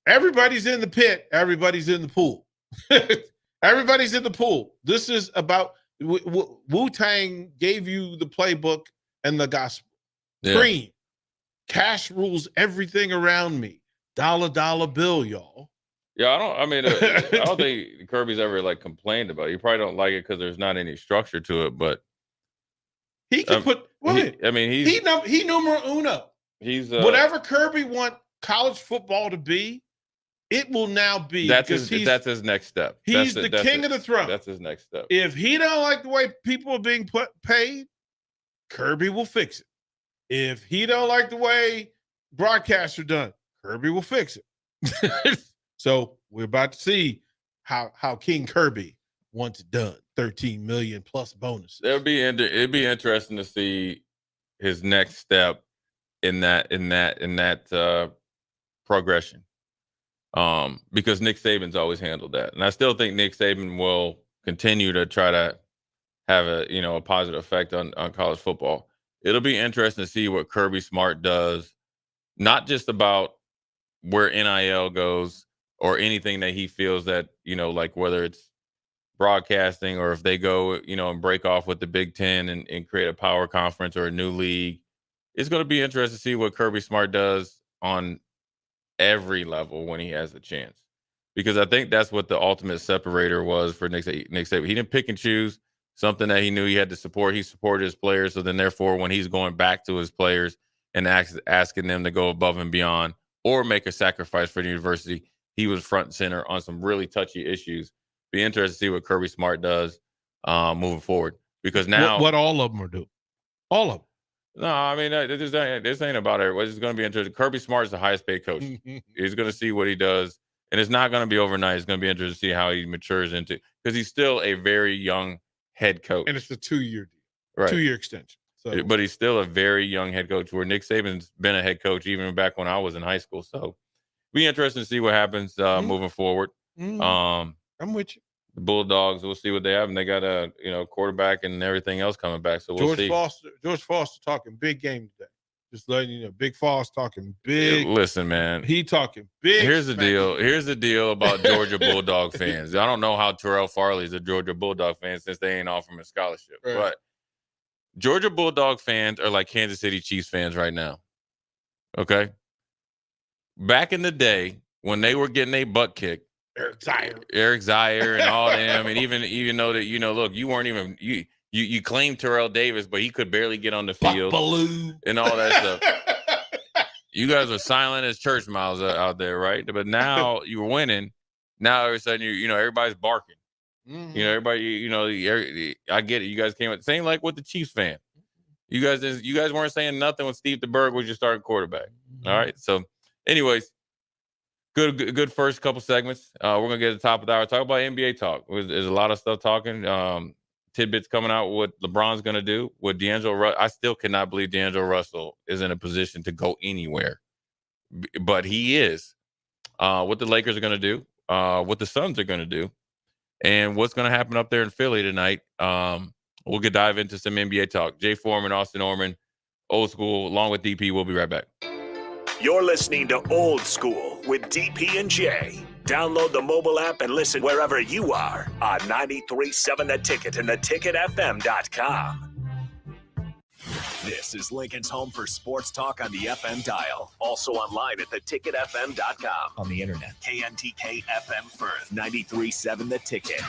Everybody's in the pit. Everybody's in the pool. Everybody's in the pool. This is about Wu-Tang gave you the playbook and the gospel. Yeah. Cream. Cash rules everything around me. Dollar bill, y'all. Yeah, I don't think Kirby's ever like complained about it. You probably don't like it because there's not any structure to it, but he can put. He numero uno. He's whatever Kirby want college football to be, it will now be. That's his next step. He's the king of the throne. That's his next step. If he don't like the way people are being paid, Kirby will fix it. If he don't like the way broadcasts are done, Kirby will fix it. So we're about to see how King Kirby wants it done. 13 million plus bonuses. It'd be interesting to see his next step in that progression. Because Nick Saban's always handled that. And I still think Nick Saban will continue to try to have a positive effect on college football. It'll be interesting to see what Kirby Smart does, not just about where NIL goes or anything that he feels that, like whether it's broadcasting or if they go, and break off with the Big Ten and create a power conference or a new league. It's going to be interesting to see what Kirby Smart does on every level when he has a chance, because I think that's what the ultimate separator was for Nick Saban. He didn't pick and choose something that he knew he had to support. He supported his players. So then therefore, when he's going back to his players and asking them to go above and beyond or make a sacrifice for the university, he was front and center on some really touchy issues. Be interested to see what Kirby Smart does moving forward, because now what all of them are doing. All of them. No, I mean, this ain't about it. It's going to be interesting. Kirby Smart is the highest paid coach. He's going to see what he does, and it's not going to be overnight. It's going to be interesting to see how he matures into, because he's still a very young head coach. And it's a 2-year deal, right? 2-year extension. So, but he's still a very young head coach, where Nick Saban's been a head coach even back when I was in high school. So be interesting to see what happens moving forward. I'm with you. The Bulldogs, we'll see what they have, and they got a quarterback and everything else coming back. So we'll see. George Foster talking big game today. Just letting you know, Big Foster talking big. Listen, man, he talking big. Here's the deal. Here's the deal about Georgia Bulldog fans. I don't know how Terrell Farley's a Georgia Bulldog fan since they ain't offering him a scholarship, right. But Georgia Bulldog fans are like Kansas City Chiefs fans right now. Okay, back in the day when they were getting a butt kicked. Eric Zaire and all them, and even though that look, you weren't even you claimed Terrell Davis, but he could barely get on the field and all that stuff. You guys are silent as church miles out there, right? But now you're winning. Now all of a sudden everybody's barking. Mm-hmm. Everybody, I get it. You guys came same like with the Chiefs fan. You guys weren't saying nothing when Steve DeBerg was your starting quarterback. Mm-hmm. All right. So, anyways. Good first couple segments. We're going to get to the top of the hour. Talk about NBA talk. There's a lot of stuff talking. Tidbits coming out what LeBron's going to do. What D'Angelo Russell. I still cannot believe D'Angelo Russell is in a position to go anywhere. But he is. What the Lakers are going to do. What the Suns are going to do. And what's going to happen up there in Philly tonight. We'll dive into some NBA talk. Jay Foreman, Austin Orman, Old School, along with DP. We'll be right back. You're listening to Old School with DP and J. Download the mobile app and listen wherever you are on 93.7 The Ticket and theticketfm.com. This is Lincoln's home for sports talk on the FM dial. Also online at theticketfm.com. On the internet. KNTK FM Firth, 93.7 The Ticket.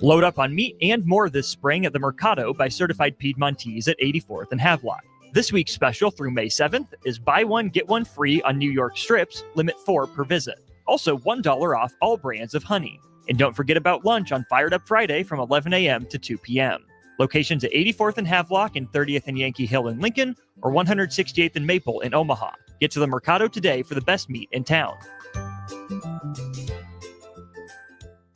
Load up on meat and more this spring at the Mercado by Certified Piedmontese at 84th and Havelock. This week's special through May 7th is buy one, get one free on New York strips, limit 4 per visit. Also $1 off all brands of honey. And don't forget about lunch on Fired Up Friday from 11 a.m. to 2 p.m. Locations at 84th and Havelock and 30th and Yankee Hill in Lincoln or 168th and Maple in Omaha. Get to the Mercado today for the best meat in town.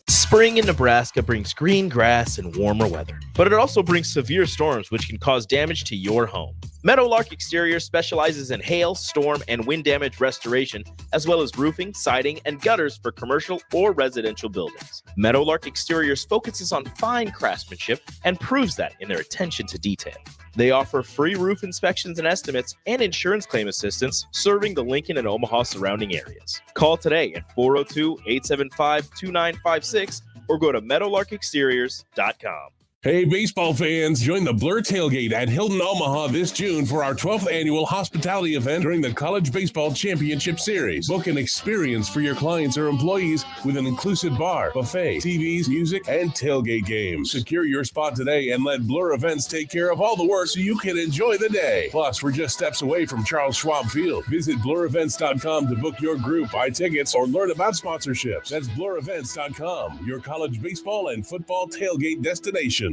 Spring in Nebraska brings green grass and warmer weather, but it also brings severe storms which can cause damage to your home. Meadowlark Exterior specializes in hail, storm, and wind damage restoration, as well as roofing, siding, and gutters for commercial or residential buildings. Meadowlark Exteriors focuses on fine craftsmanship and proves that in their attention to detail. They offer free roof inspections and estimates and insurance claim assistance, serving the Lincoln and Omaha surrounding areas. Call today at 402-875-2956 or go to meadowlarkexteriors.com. Hey, baseball fans, join the Blur Tailgate at Hilton Omaha this June for our 12th annual hospitality event during the College Baseball Championship Series. Book an experience for your clients or employees with an inclusive bar, buffet, TVs, music, and tailgate games. Secure your spot today and let Blur Events take care of all the work so you can enjoy the day. Plus, we're just steps away from Charles Schwab Field. Visit blurevents.com to book your group, buy tickets, or learn about sponsorships. That's blurevents.com, your college baseball and football tailgate destination.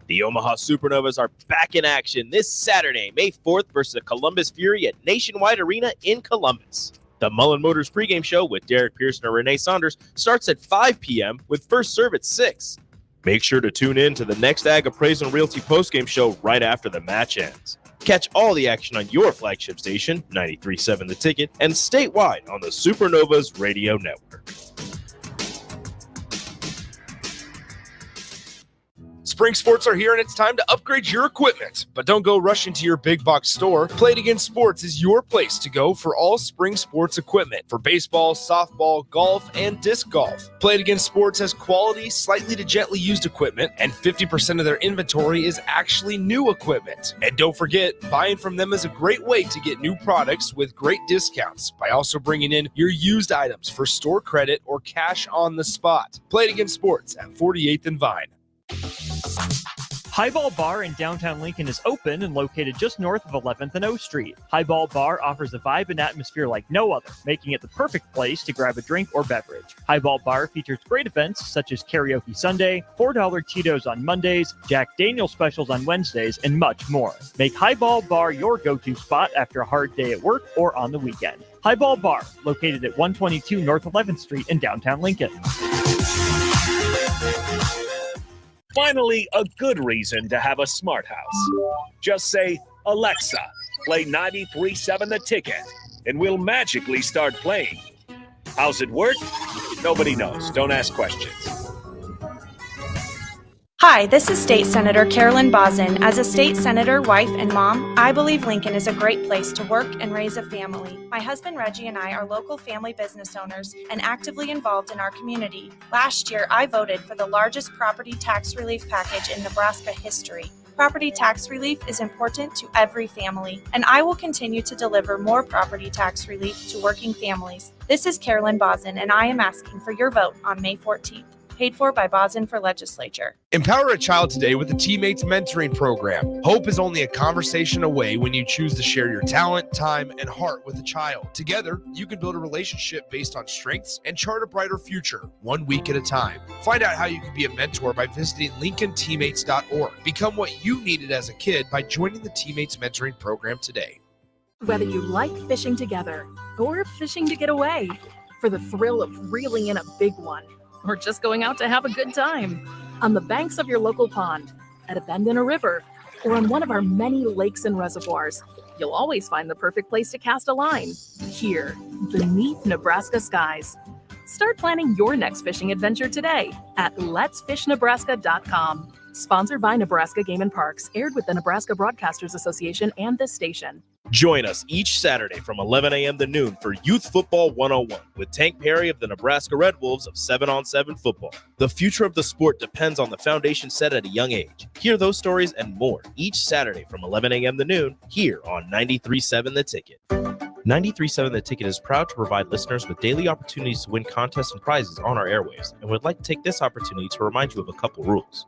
The Omaha Supernovas are back in action this Saturday, May 4th versus the Columbus Fury at Nationwide Arena in Columbus. The Mullen Motors pregame show with Derek Pearson and Renee Saunders starts at 5 p.m. with first serve at 6. Make sure to tune in to the next Ag Appraisal and Realty postgame show right after the match ends. Catch all the action on your flagship station, 93.7 The Ticket, and statewide on the Supernovas Radio Network. Spring sports are here and it's time to upgrade your equipment. But don't go rushing to your big box store. Play It Again Sports is your place to go for all spring sports equipment for baseball, softball, golf, and disc golf. Play It Again Sports has quality, slightly to gently used equipment, and 50% of their inventory is actually new equipment. And don't forget, buying from them is a great way to get new products with great discounts by also bringing in your used items for store credit or cash on the spot. Play It Again Sports at 48th and Vine. Highball Bar in downtown Lincoln is open and located just north of 11th and O Street. Highball Bar offers a vibe and atmosphere like no other, making it the perfect place to grab a drink or beverage. Highball Bar features great events such as Karaoke Sunday, $4 Tito's on Mondays, Jack Daniel's specials on Wednesdays, and much more. Make Highball Bar your go-to spot after a hard day at work or on the weekend. Highball Bar, located at 122 North 11th Street in downtown Lincoln. Finally, a good reason to have a smart house. Just say, Alexa, play 93.7 The Ticket, and we'll magically start playing. How's it work? Nobody knows. Don't ask questions. Hi, this is State Senator Carolyn Bozin. As a state senator, wife, and mom, I believe Lincoln is a great place to work and raise a family. My husband Reggie and I are local family business owners and actively involved in our community. Last year, I voted for the largest property tax relief package in Nebraska history. Property tax relief is important to every family, and I will continue to deliver more property tax relief to working families. This is Carolyn Bozin, and I am asking for your vote on May 14th. Paid for by Bozin for Legislature. Empower a child today with the Teammates Mentoring Program. Hope is only a conversation away when you choose to share your talent, time, and heart with a child. Together, you can build a relationship based on strengths and chart a brighter future, 1 week at a time. Find out how you can be a mentor by visiting LincolnTeammates.org. Become what you needed as a kid by joining the Teammates Mentoring Program today. Whether you like fishing together or fishing to get away, for the thrill of reeling in a big one, or just going out to have a good time on the banks of your local pond, at a bend in a river, or on one of our many lakes and reservoirs, you'll always find the perfect place to cast a line, here, beneath Nebraska skies. Start planning your next fishing adventure today at letsfishnebraska.com. Sponsored by Nebraska Game and Parks, aired with the Nebraska Broadcasters Association and this station. Join us each Saturday from 11 a.m. to noon for Youth Football 101 with Tank Perry of the Nebraska Red Wolves of 7-on-7 football. The future of the sport depends on the foundation set at a young age. Hear those stories and more each Saturday from 11 a.m. to noon here on 93.7 The Ticket. 93.7 The Ticket is proud to provide listeners with daily opportunities to win contests and prizes on our airwaves, and would like to take this opportunity to remind you of a couple rules.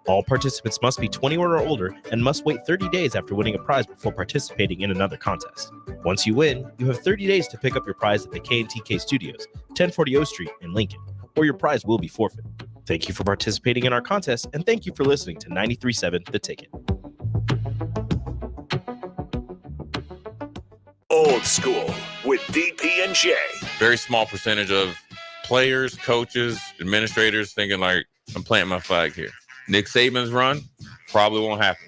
All participants must be 21 or older and must wait 30 days after winning a prize before participating in another contest. Once you win, you have 30 days to pick up your prize at the K&TK Studios, 1040 O Street in Lincoln, or your prize will be forfeit. Thank you for participating in our contest, and thank you for listening to 93.7 The Ticket. Old School with DP and J. Very small percentage of players, coaches, administrators thinking like, I'm planting my flag here. Nick Saban's run probably won't happen.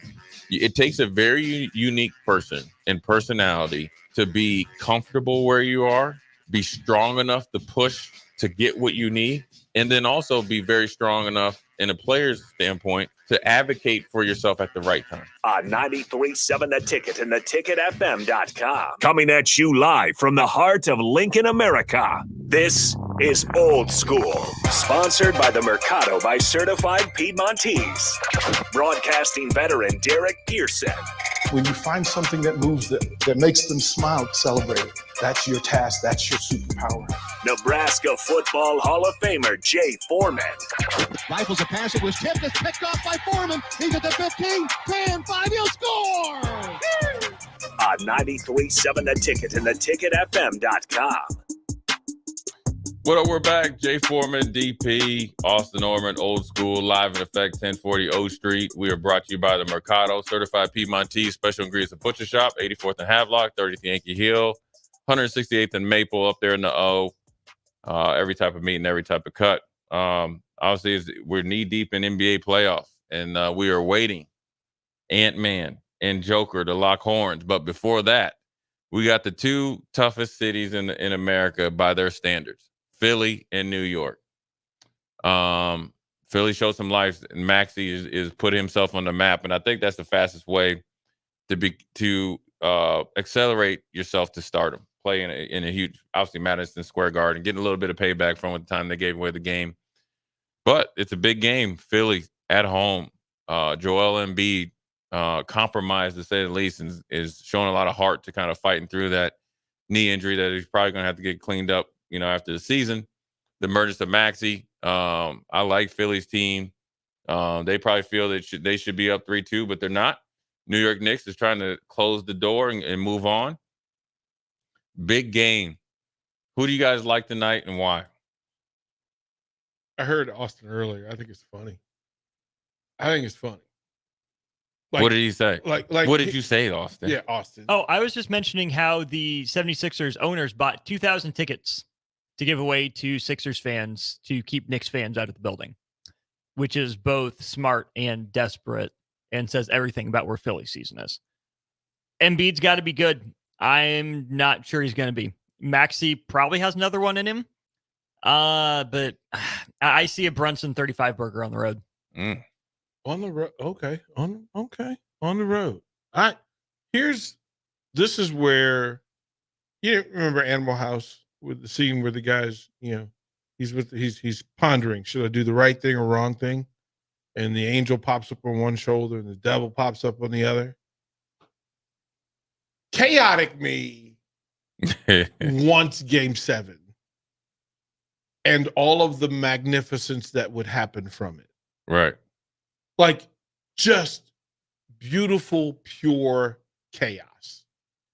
It takes a very unique person and personality to be comfortable where you are, be strong enough to push to get what you need, and then also be very strong enough in a player's standpoint to advocate for yourself at the right time. On 93.7 The Ticket and theticketfm.com. Coming at you live from the heart of Lincoln, America. This is Old School. Sponsored by the Mercado by Certified Piedmontese. Broadcasting veteran Derek Pearson. When you find something that moves that makes them smile, celebrate it. That's your task. That's your superpower. Nebraska Football Hall of Famer Jay Foreman. Rifles a pass. It was tipped. It's picked off by Foreman. He's at the 15, 10, 5. He'll score! On 93.7 The Ticket and theticketfm.com. What up? We're back. Jay Foreman, DP, Austin Orman, Old School, live in effect, 1040 O Street. We are brought to you by the Mercado, Certified Piedmontese, Special Ingredients and Butcher Shop, 84th and Havelock, 30th Yankee Hill, 168th and Maple, up there in the O. Every type of meat and every type of cut. Obviously, we're knee deep in NBA playoffs, and we are waiting Ant-Man and Joker to lock horns. But before that, we got the two toughest cities in America by their standards. Philly and New York. Philly showed some life, and Maxey is put himself on the map, and I think that's the fastest way to accelerate yourself to stardom. Play in a huge, obviously Madison Square Garden, getting a little bit of payback from the time they gave away the game. But it's a big game. Philly at home. Joel Embiid compromised to say the least, and is showing a lot of heart to kind of fighting through that knee injury that he's probably going to have to get cleaned up, after the season. The emergence of Maxey. I like Philly's team. They probably feel that they should be up 3-2, but they're not. New York Knicks is trying to close the door and move on. Big game. Who do you guys like tonight and why? I heard Austin earlier. I think it's funny. What did he say? Like what did you say, Austin? Yeah, Austin. Oh, I was just mentioning how the 76ers owners bought 2,000 tickets to give away to Sixers fans to keep Knicks fans out of the building, which is both smart and desperate and says everything about where Philly season is. Embiid's got to be good. I'm not sure he's going to be. Maxey probably has another one in him. But I see a Brunson 35 burger on the road. On the road. Okay. On the road. This is where remember Animal House with the scene where the guy's, he's pondering, should I do the right thing or wrong thing? And the angel pops up on one shoulder and the devil pops up on the other. Chaotic me wants game 7 and all of the magnificence that would happen from it. Right. Like just beautiful, pure chaos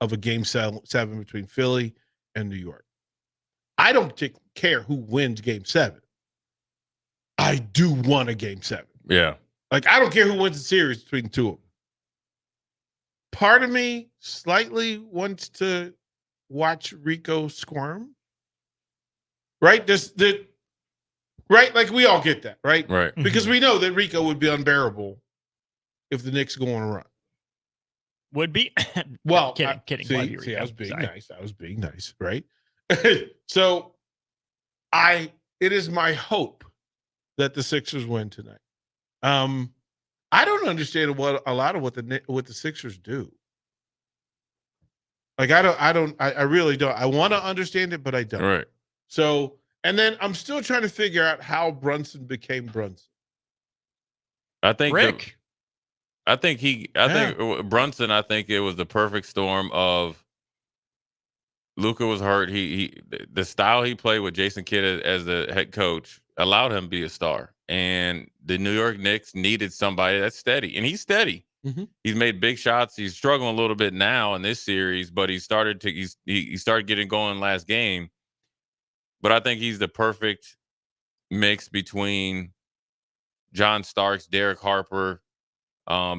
of a game 7 between Philly and New York. I don't care who wins game 7. I do want a game 7. Yeah. Like, I don't care who wins the series between the two of them. Part of me slightly wants to watch Rico squirm. Right? Right? Like, we all get that, right? Right. Because we know that Rico would be unbearable if the Knicks go on a run. Would be? Well, kidding. See, I was being nice, right? So, it is my hope that the Sixers win tonight. I don't understand a lot of what the Sixers do. Like, I really don't. I want to understand it, but I don't. Right. So, and then I'm still trying to figure out how Brunson became Brunson. I think Rick. I think Brunson, I think it was the perfect storm of Luka was hurt. The style he played with Jason Kidd as the head coach allowed him to be a star. And the New York Knicks needed somebody that's steady, and he's steady. Mm-hmm. He's made big shots. He's struggling a little bit now in this series, but he started getting going last game. But I think he's the perfect mix between John Starks, Derek Harper,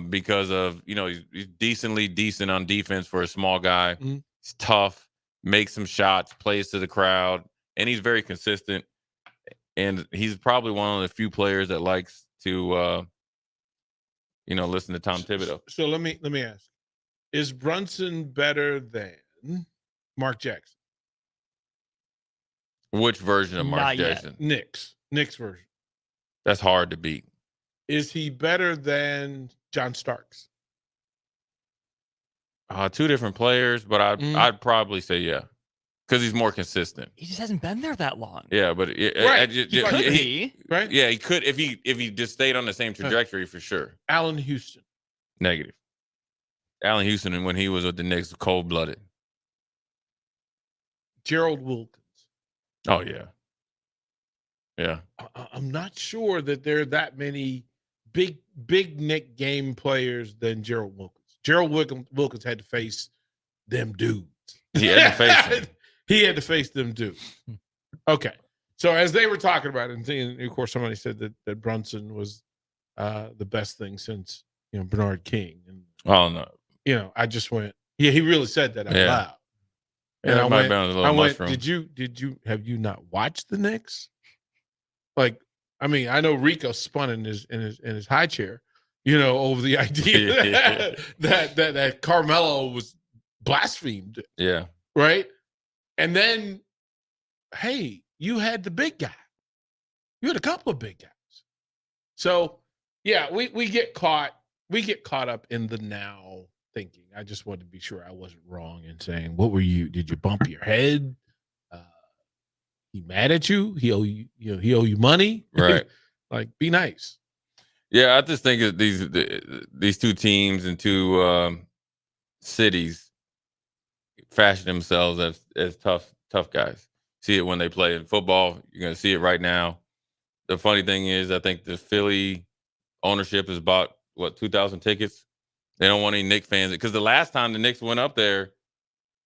because of he's decent on defense for a small guy. Mm-hmm. He's tough, makes some shots, plays to the crowd, and he's very consistent. And he's probably one of the few players that likes to listen to Tom Thibodeau. So let me ask: is Brunson better than Mark Jackson? Which version of Mark Not yet. Jackson? Knicks version. That's hard to beat. Is he better than John Starks? Two different players, but I'd probably say yeah, because he's more consistent. He just hasn't been there that long. Yeah, but Right. He could be. Right? Yeah, he could if he just stayed on the same trajectory for sure. Allen Houston. Negative. Allen Houston, when he was with the Knicks, cold-blooded. Gerald Wilkins. Oh yeah. Yeah. I'm not sure that there are that many big Knick game players than Gerald Wilkins. Gerald Wilkins had to face them dudes. He had to face them. He had to face them dudes. Okay. So as they were talking about it, and of course somebody said that Brunson was the best thing since Bernard King. And Oh no. I just went, yeah, he really said that out loud. Yeah, And I went, mushroom. have you not watched the Knicks? Like, I mean, I know Rico spun in his high chair, over the idea that Carmelo was blasphemed. Yeah. Right. And then, hey, you had the big guy. You had a couple of big guys. So yeah, we get caught up in the now thinking. I just wanted to be sure I wasn't wrong in saying, what were you? Did you bump your head? He mad at you? He owe you, he owe you money? Right. Like, be nice. Yeah, I just think that these two teams and two cities fashion themselves as tough guys. See it when they play in football. You're going to see it right now. The funny thing is, I think the Philly ownership has bought 2,000 tickets. They don't want any Knicks fans, because the last time the Knicks went up there,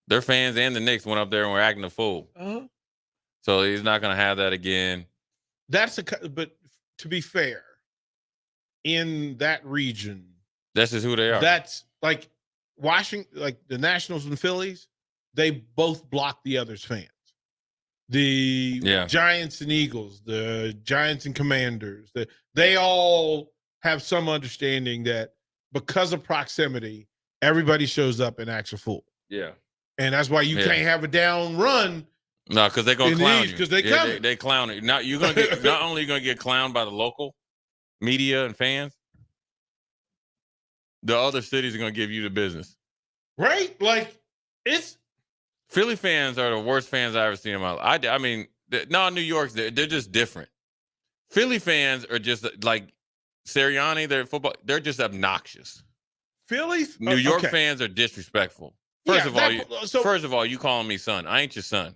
their fans and the Knicks went up there and were acting a fool. Uh-huh. So he's not going to have that again. But to be fair, in that region, that's just who they are. That's like Washington, like the Nationals and Phillies, they both block the other's fans. The Giants and Eagles, the Giants and Commanders, they all have some understanding that because of proximity, everybody shows up and acts a fool. Yeah. And that's why you can't have a down run. No, because they're gonna clown you. Because they clown you. Now you're gonna get not only you're gonna get clowned by the local media and fans, the other cities are gonna give you the business. Right? Like, it's Philly fans are the worst fans I've ever seen in my life. I mean, New York's they're just different. Philly fans are just like Sirianni. They're football. They're just obnoxious. Phillies. New York fans are disrespectful. First of all, you calling me son? I ain't your son.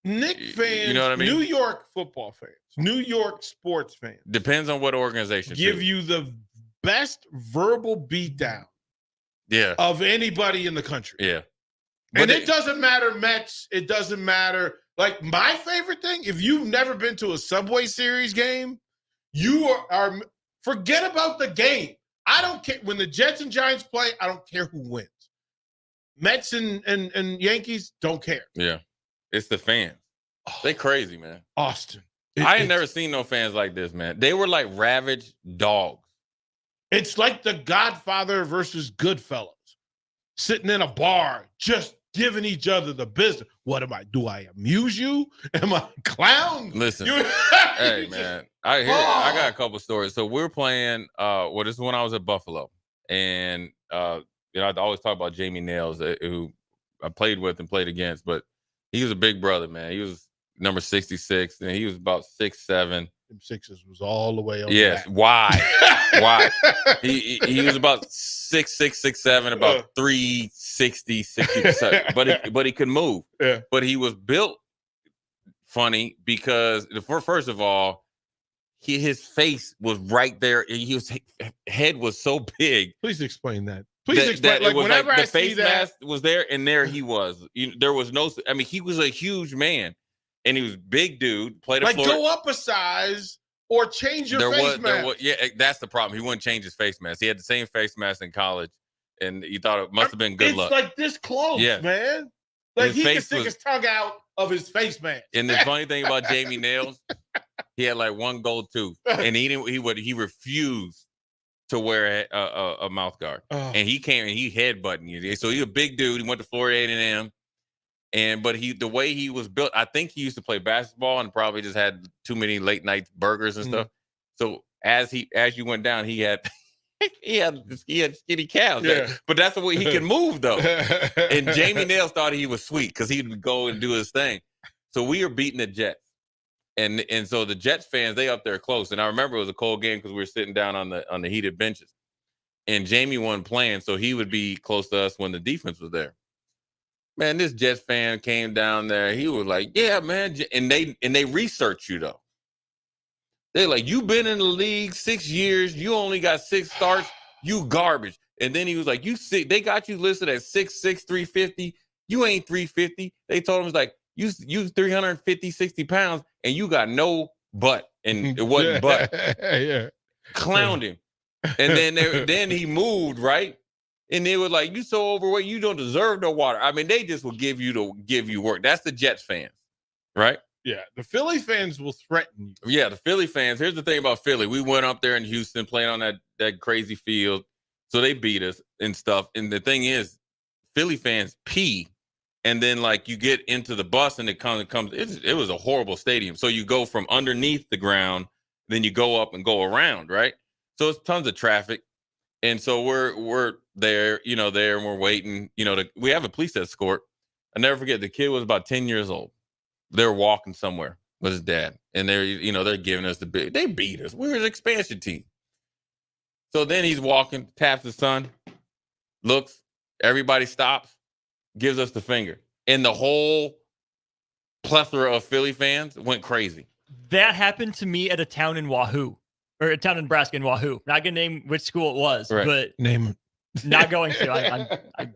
Knick fans, you know what I mean? New York football fans, New York sports fans. Depends on what organization. Give you the best verbal beatdown. Yeah. Of anybody in the country. Yeah. And it doesn't matter Mets. It doesn't matter. Like, my favorite thing, if you've never been to a Subway Series game, you are forget about the game. I don't care. When the Jets and Giants play, I don't care who wins. Mets and Yankees, don't care. Yeah. It's the fans. They crazy, man. Austin. I ain't never seen no fans like this, man. They were like ravaged dogs. It's like The Godfather versus Goodfellas. Sitting in a bar, just giving each other the business. What am I? Do I amuse you? Am I a clown? Listen. Hey, man. I got a couple stories. So we're playing, this is when I was at Buffalo. And, I always talk about Jamie Nails, who I played with and played against, but he was a big brother, man. He was number 66, and he was about 6'7". them sixes was all the way over. Yes. Why? Why? He was about 6'6", 6'7", about 360, 67, but he could move. Yeah. But he was built funny because first of all, his face was right there. His head was so big. Please explain that. Please explain. That Like it was whenever like I the see face that, mask was there, and there he was. There was no. I mean, he was a huge man, and he was a big dude. Played a like floor. go up a size or change your face mask. Yeah, that's the problem. He wouldn't change his face mask. He had the same face mask in college, and he thought it must have been good luck. It's like this close, Yeah. man. Like His he could face stick was- his tongue out of his face mask. And the funny thing about Jamie Nails, he had like one gold tooth, and he refused to wear a mouth guard, and he came and he headbutting you. So he's a big dude. He went to Florida A&M, but the way he was built, I think he used to play basketball and probably just had too many late night burgers and stuff. So as you went down, he had he had skinny calves. Yeah. But that's the way he can move though. And Jamie Nails thought he was sweet because he'd go and do his thing. So we are beating the Jets. And so the Jets fans, they up there close. And I remember it was a cold game because we were sitting down on the heated benches. And Jamie wasn't playing, so he would be close to us when the defense was there. Man, this Jets fan came down there. He was like, "Yeah, man," and they research you though. They're like, "You been in the league 6 years. You only got 6 starts. You garbage." And then he was like, they got you listed at 6'6", 350. You ain't 350. They told him, it's like, you 350, 60 pounds, and you got no butt. And it wasn't butt. Yeah. Clowned him. And then he moved, right? And they were like, "You so overweight, you don't deserve no water." I mean, they just will give you work. That's the Jets fans, right? Yeah. The Philly fans will threaten you. Yeah, the Philly fans. Here's the thing about Philly. We went up there in Houston playing on that crazy field. So they beat us and stuff. And the thing is, Philly fans pee. And then like you get into the bus and it was a horrible stadium. So you go from underneath the ground, then you go up and go around, right? So it's tons of traffic. And so we're there, there, and we're waiting, we have a police escort. I never forget, the kid was about 10 years old. They're walking somewhere with his dad. And they're giving us they beat us. We were an expansion team. So then he's walking, taps his son, looks, everybody stops, gives us the finger. And the whole plethora of Philly fans went crazy. That happened to me at a town in Wahoo, or a town in Nebraska in Wahoo. Not going to name which school it was, Right. but name it. Not going to. I'm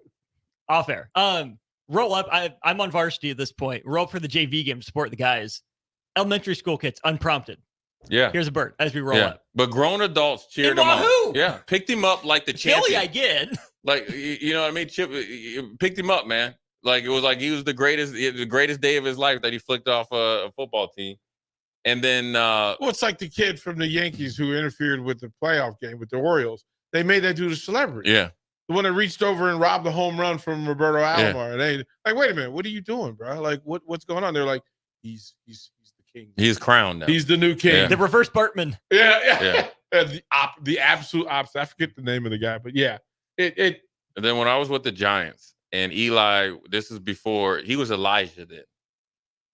off air. Roll up. I'm on varsity at this point. Roll up for the JV game to support the guys. Elementary school kids, unprompted. Yeah. Here's a bird as we roll up. But grown adults cheered In him Wahoo! up. Yeah. Picked him up like the champion. Philly, I get. Like, you know what I mean? Chip picked him up, man. Like, it was like he was the greatest day of his life that he flicked off a football team. And then well, it's like the kid from the Yankees who interfered with the playoff game with the Orioles. They made that dude a celebrity. Yeah. The one that reached over and robbed the home run from Roberto Alomar. And they like, wait a minute, what are you doing, bro? Like, what's going on? They're like, he's the king. He's crowned now. He's the new king. Yeah. The reverse Bartman. Yeah. The absolute opposite. I forget the name of the guy, but yeah. And then when I was with the Giants and Eli, this is before he was Elijah then.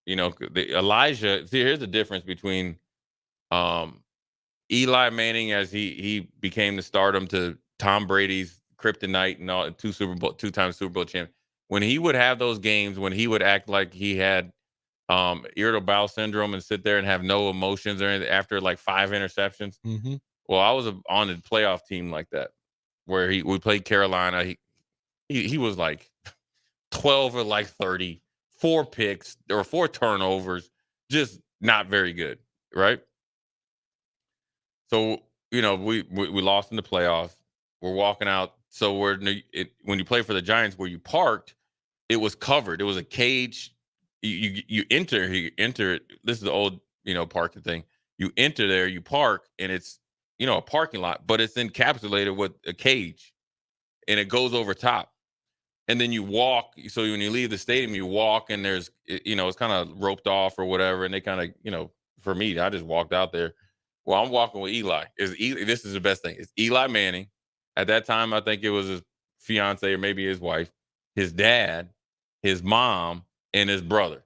Elijah, see, here's the difference between Eli Manning as he became the stardom to Tom Brady's kryptonite and all, two-time Super Bowl champion. When he would have those games, when he would act like he had irritable bowel syndrome and sit there and have no emotions or anything after like 5 interceptions. Mm-hmm. Well, I was on a playoff team like that where we played Carolina. He was like 12 or like 30, 4 picks or 4 turnovers, just not very good, right? So, we lost in the playoffs. We're walking out. So when you play for the Giants, where you parked, it was covered. It was a cage. You enter. This is the old, parking thing. You enter there, you park, and it's, a parking lot, but it's encapsulated with a cage, and it goes over top. And then you walk. So when you leave the stadium, you walk, and there's, it's kind of roped off or whatever. And they kind of, for me, I just walked out there. Well, I'm walking with Eli. This is the best thing. It's Eli Manning. At that time, I think it was his fiance or maybe his wife, his dad, his mom, and his brother.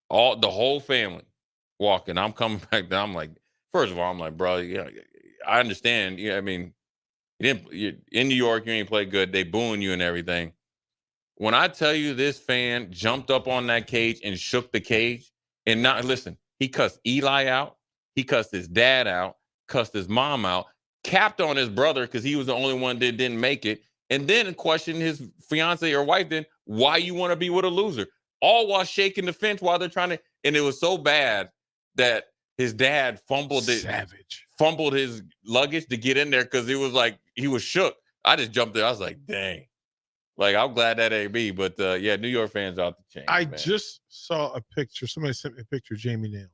The whole family. walking. I'm coming back down. I'm like, first of all, I'm like, bro, yeah, I understand. Yeah, I mean, you're in New York, you ain't played good. They booing you and everything. When I tell you this fan jumped up on that cage and shook the cage and not listen, he cussed Eli out, he cussed his dad out, cussed his mom out, capped on his brother because he was the only one that didn't make it, and then questioned his fiance or wife then why you want to be with a loser, all while shaking the fence while they're trying to. And it was so bad that his dad fumbled his luggage to get in there because it was like he was shook. I just jumped there. I was like, dang. Like, I'm glad that ain't me. But, yeah, New York fans out the chain. I man. just saw a picture. Somebody sent me a picture of Jamie Nail.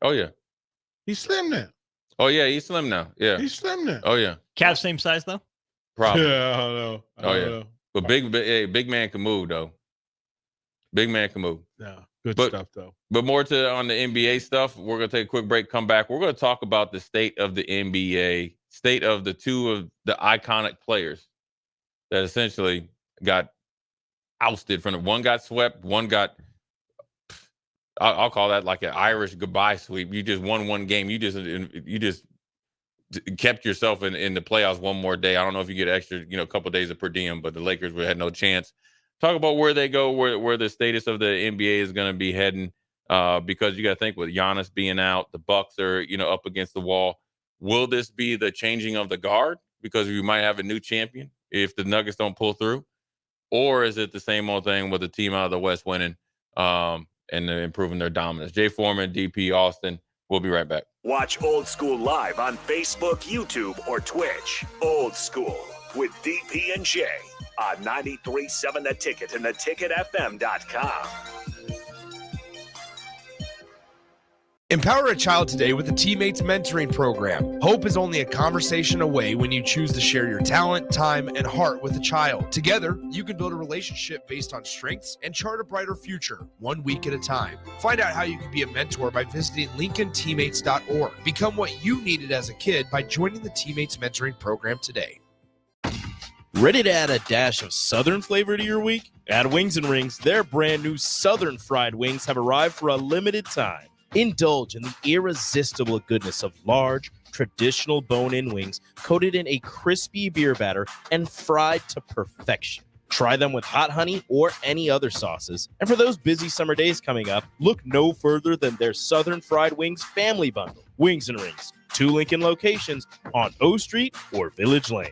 Oh, yeah. He's slim now. Oh, yeah, he's slim now. Yeah. He's slim now. Oh, yeah. Cavs same size, though? Probably. Yeah, I don't know. I don't know. But big man can move, though. Big man can move. Yeah, good stuff, though. But more on the NBA stuff. We're going to take a quick break, come back. We're going to talk about the state of the NBA, state of the two of the iconic players that essentially got ousted from it. One got swept, one got, I'll call that like an Irish goodbye sweep. You just won one game. You just kept yourself in the playoffs one more day. I don't know if you get extra, a couple of days of per diem, but the Lakers had no chance. Talk about where they go, where the status of the NBA is going to be heading, because you got to think with Giannis being out, the Bucks are, up against the wall. Will this be the changing of the guard because we might have a new champion if the Nuggets don't pull through? Or is it the same old thing with the team out of the West winning and improving their dominance? Jay Foreman, DP, Austin. We'll be right back. Watch Old School live on Facebook, YouTube, or Twitch. Old School with DP and Jay on 93.7 The Ticket and theticketfm.com. Empower a child today with the Teammates Mentoring Program. Hope is only a conversation away when you choose to share your talent, time, and heart with a child. Together, you can build a relationship based on strengths and chart a brighter future, 1 week at a time. Find out how you can be a mentor by visiting LincolnTeammates.org. Become what you needed as a kid by joining the Teammates Mentoring Program today. Ready to add a dash of Southern flavor to your week? At Wings and Rings, their brand new Southern fried wings have arrived for a limited time. Indulge in the irresistible goodness of large, traditional bone-in wings coated in a crispy beer batter and fried to perfection. Try them with hot honey or any other sauces. And for those busy summer days coming up, look no further than their Southern Fried Wings Family Bundle. Wings and Rings, 2 Lincoln locations on O Street or Village Lane.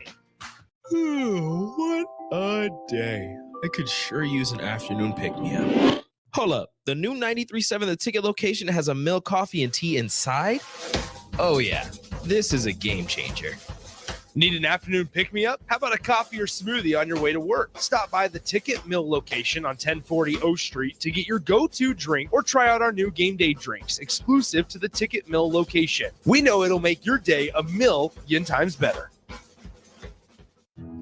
What a day. I could sure use an afternoon pick-me-up. Hold up. The new 93.7 The Ticket location has a milk, coffee, and tea inside? Oh, yeah. This is a game changer. Need an afternoon pick-me-up? How about a coffee or smoothie on your way to work? Stop by the Ticket Mill location on 1040 O Street to get your go-to drink or try out our new game day drinks exclusive to the Ticket Mill location. We know it'll make your day a million times better.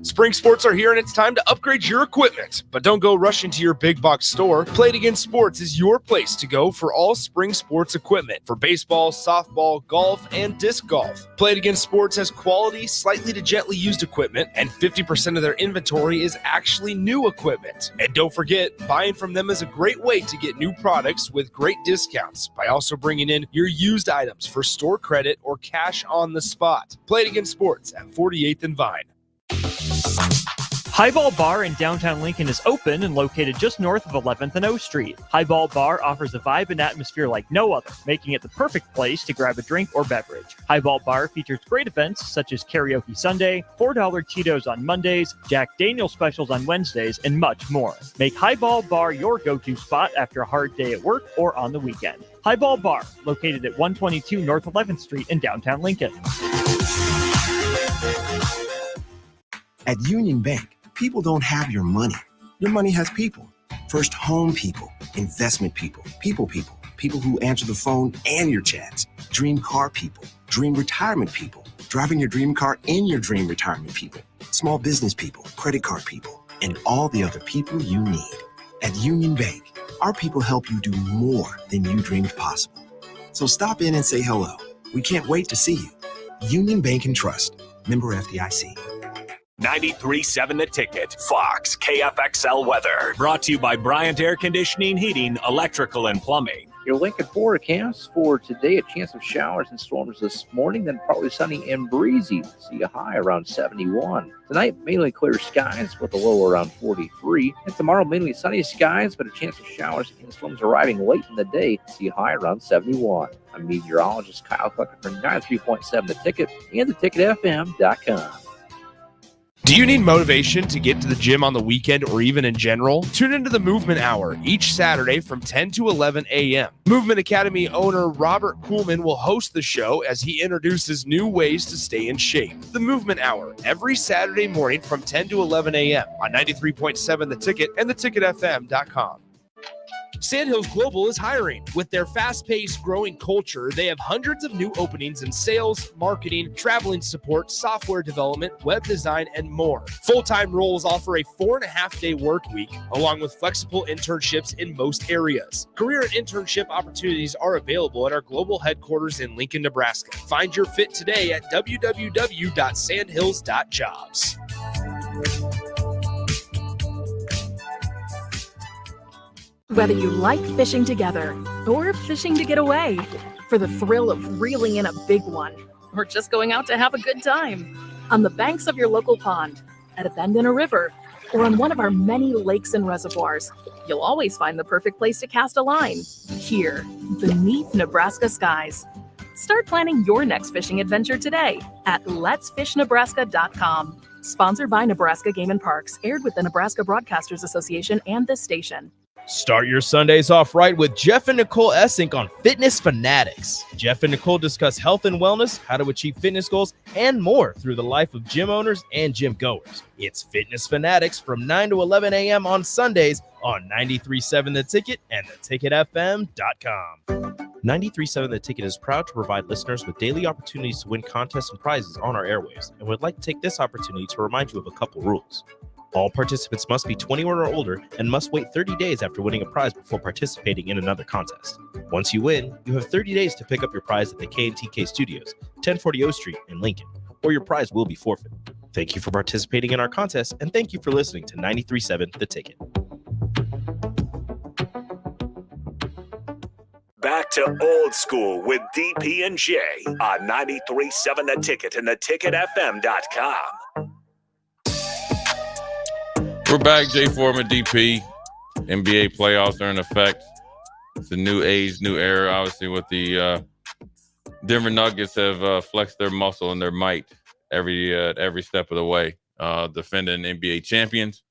Spring sports are here and it's time to upgrade your equipment. But don't go rushing to your big box store. Play It Again Sports is your place to go for all spring sports equipment for baseball, softball, golf, and disc golf. Play It Again Sports has quality, slightly to gently used equipment, and 50% of their inventory is actually new equipment. And don't forget, buying from them is a great way to get new products with great discounts by also bringing in your used items for store credit or cash on the spot. Play It Again Sports at 48th and Vine. Highball Bar in downtown Lincoln is open and located just north of 11th and O Street. Highball Bar offers a vibe and atmosphere like no other, making it the perfect place to grab a drink or beverage. Highball Bar features great events such as Karaoke Sunday, $4 Tito's on Mondays, Jack Daniel's specials on Wednesdays, and much more. Make Highball Bar your go-to spot after a hard day at work or on the weekend. Highball Bar, located at 122 North 11th Street in downtown Lincoln. At Union Bank, people don't have your money. Your money has people. First home people, investment people, people who answer the phone and your chats, dream car people, dream retirement people, driving your dream car in your dream retirement people, small business people, credit card people, and all the other people you need. At Union Bank, our people help you do more than you dreamed possible. So stop in and say hello. We can't wait to see you. Union Bank and Trust. Member FDIC. 93.7 The Ticket, Fox, KFXL weather. Brought to you by Bryant Air Conditioning, Heating, Electrical, and Plumbing. Your Lincoln forecast for today, a chance of showers and storms this morning, then partly sunny and breezy. See a high around 71. Tonight, mainly clear skies with a low around 43. And tomorrow, mainly sunny skies, but a chance of showers and storms arriving late in the day. See a high around 71. I'm meteorologist Kyle Clucker from 93.7 The Ticket and theticketfm.com. Do you need motivation to get to the gym on the weekend or even in general? Tune into the Movement Hour each Saturday from 10 to 11 a.m. Movement Academy owner Robert Kuhlman will host the show as he introduces new ways to stay in shape. The Movement Hour every Saturday morning from 10 to 11 a.m. on 93.7 The Ticket and theticketfm.com. Sandhills Global is hiring. With their fast-paced, growing culture, they have hundreds of new openings in sales, marketing, traveling support, software development, web design, and more. Full-time roles offer a 4.5-day work week, along with flexible internships in most areas. Career and internship opportunities are available at our global headquarters in Lincoln, Nebraska. Find your fit today at www.sandhills.jobs. Whether you like fishing together or fishing to get away, for the thrill of reeling in a big one, or just going out to have a good time, on the banks of your local pond, at a bend in a river, or on one of our many lakes and reservoirs, you'll always find the perfect place to cast a line, here, beneath Nebraska skies. Start planning your next fishing adventure today at letsfishnebraska.com. Sponsored by Nebraska Game and Parks, aired with the Nebraska Broadcasters Association and this station. Start your Sundays off right with Jeff and Nicole Essink on Fitness Fanatics. Jeff and Nicole discuss health and wellness, how to achieve fitness goals, and more through the life of gym owners and gym goers. It's Fitness Fanatics from 9 to 11 a.m. on Sundays on 93.7 The Ticket and theticketfm.com. 93.7 The Ticket is proud to provide listeners with daily opportunities to win contests and prizes on our airwaves, and would like to take this opportunity to remind you of a couple rules. All participants must be 21 or older and must wait 30 days after winning a prize before participating in another contest. Once you win, you have 30 days to pick up your prize at the K&TK Studios, 1040 O Street in Lincoln, or your prize will be forfeit. Thank you for participating in our contest, and thank you for listening to 93.7 The Ticket. Back to old school with DP and J on 93.7 The Ticket and theticketfm.com. We're back. Jay Foreman, DP. NBA playoffs are in effect. It's a new age, new era. Obviously, with the Denver Nuggets have flexed their muscle and their might every step of the way. Defending NBA champions.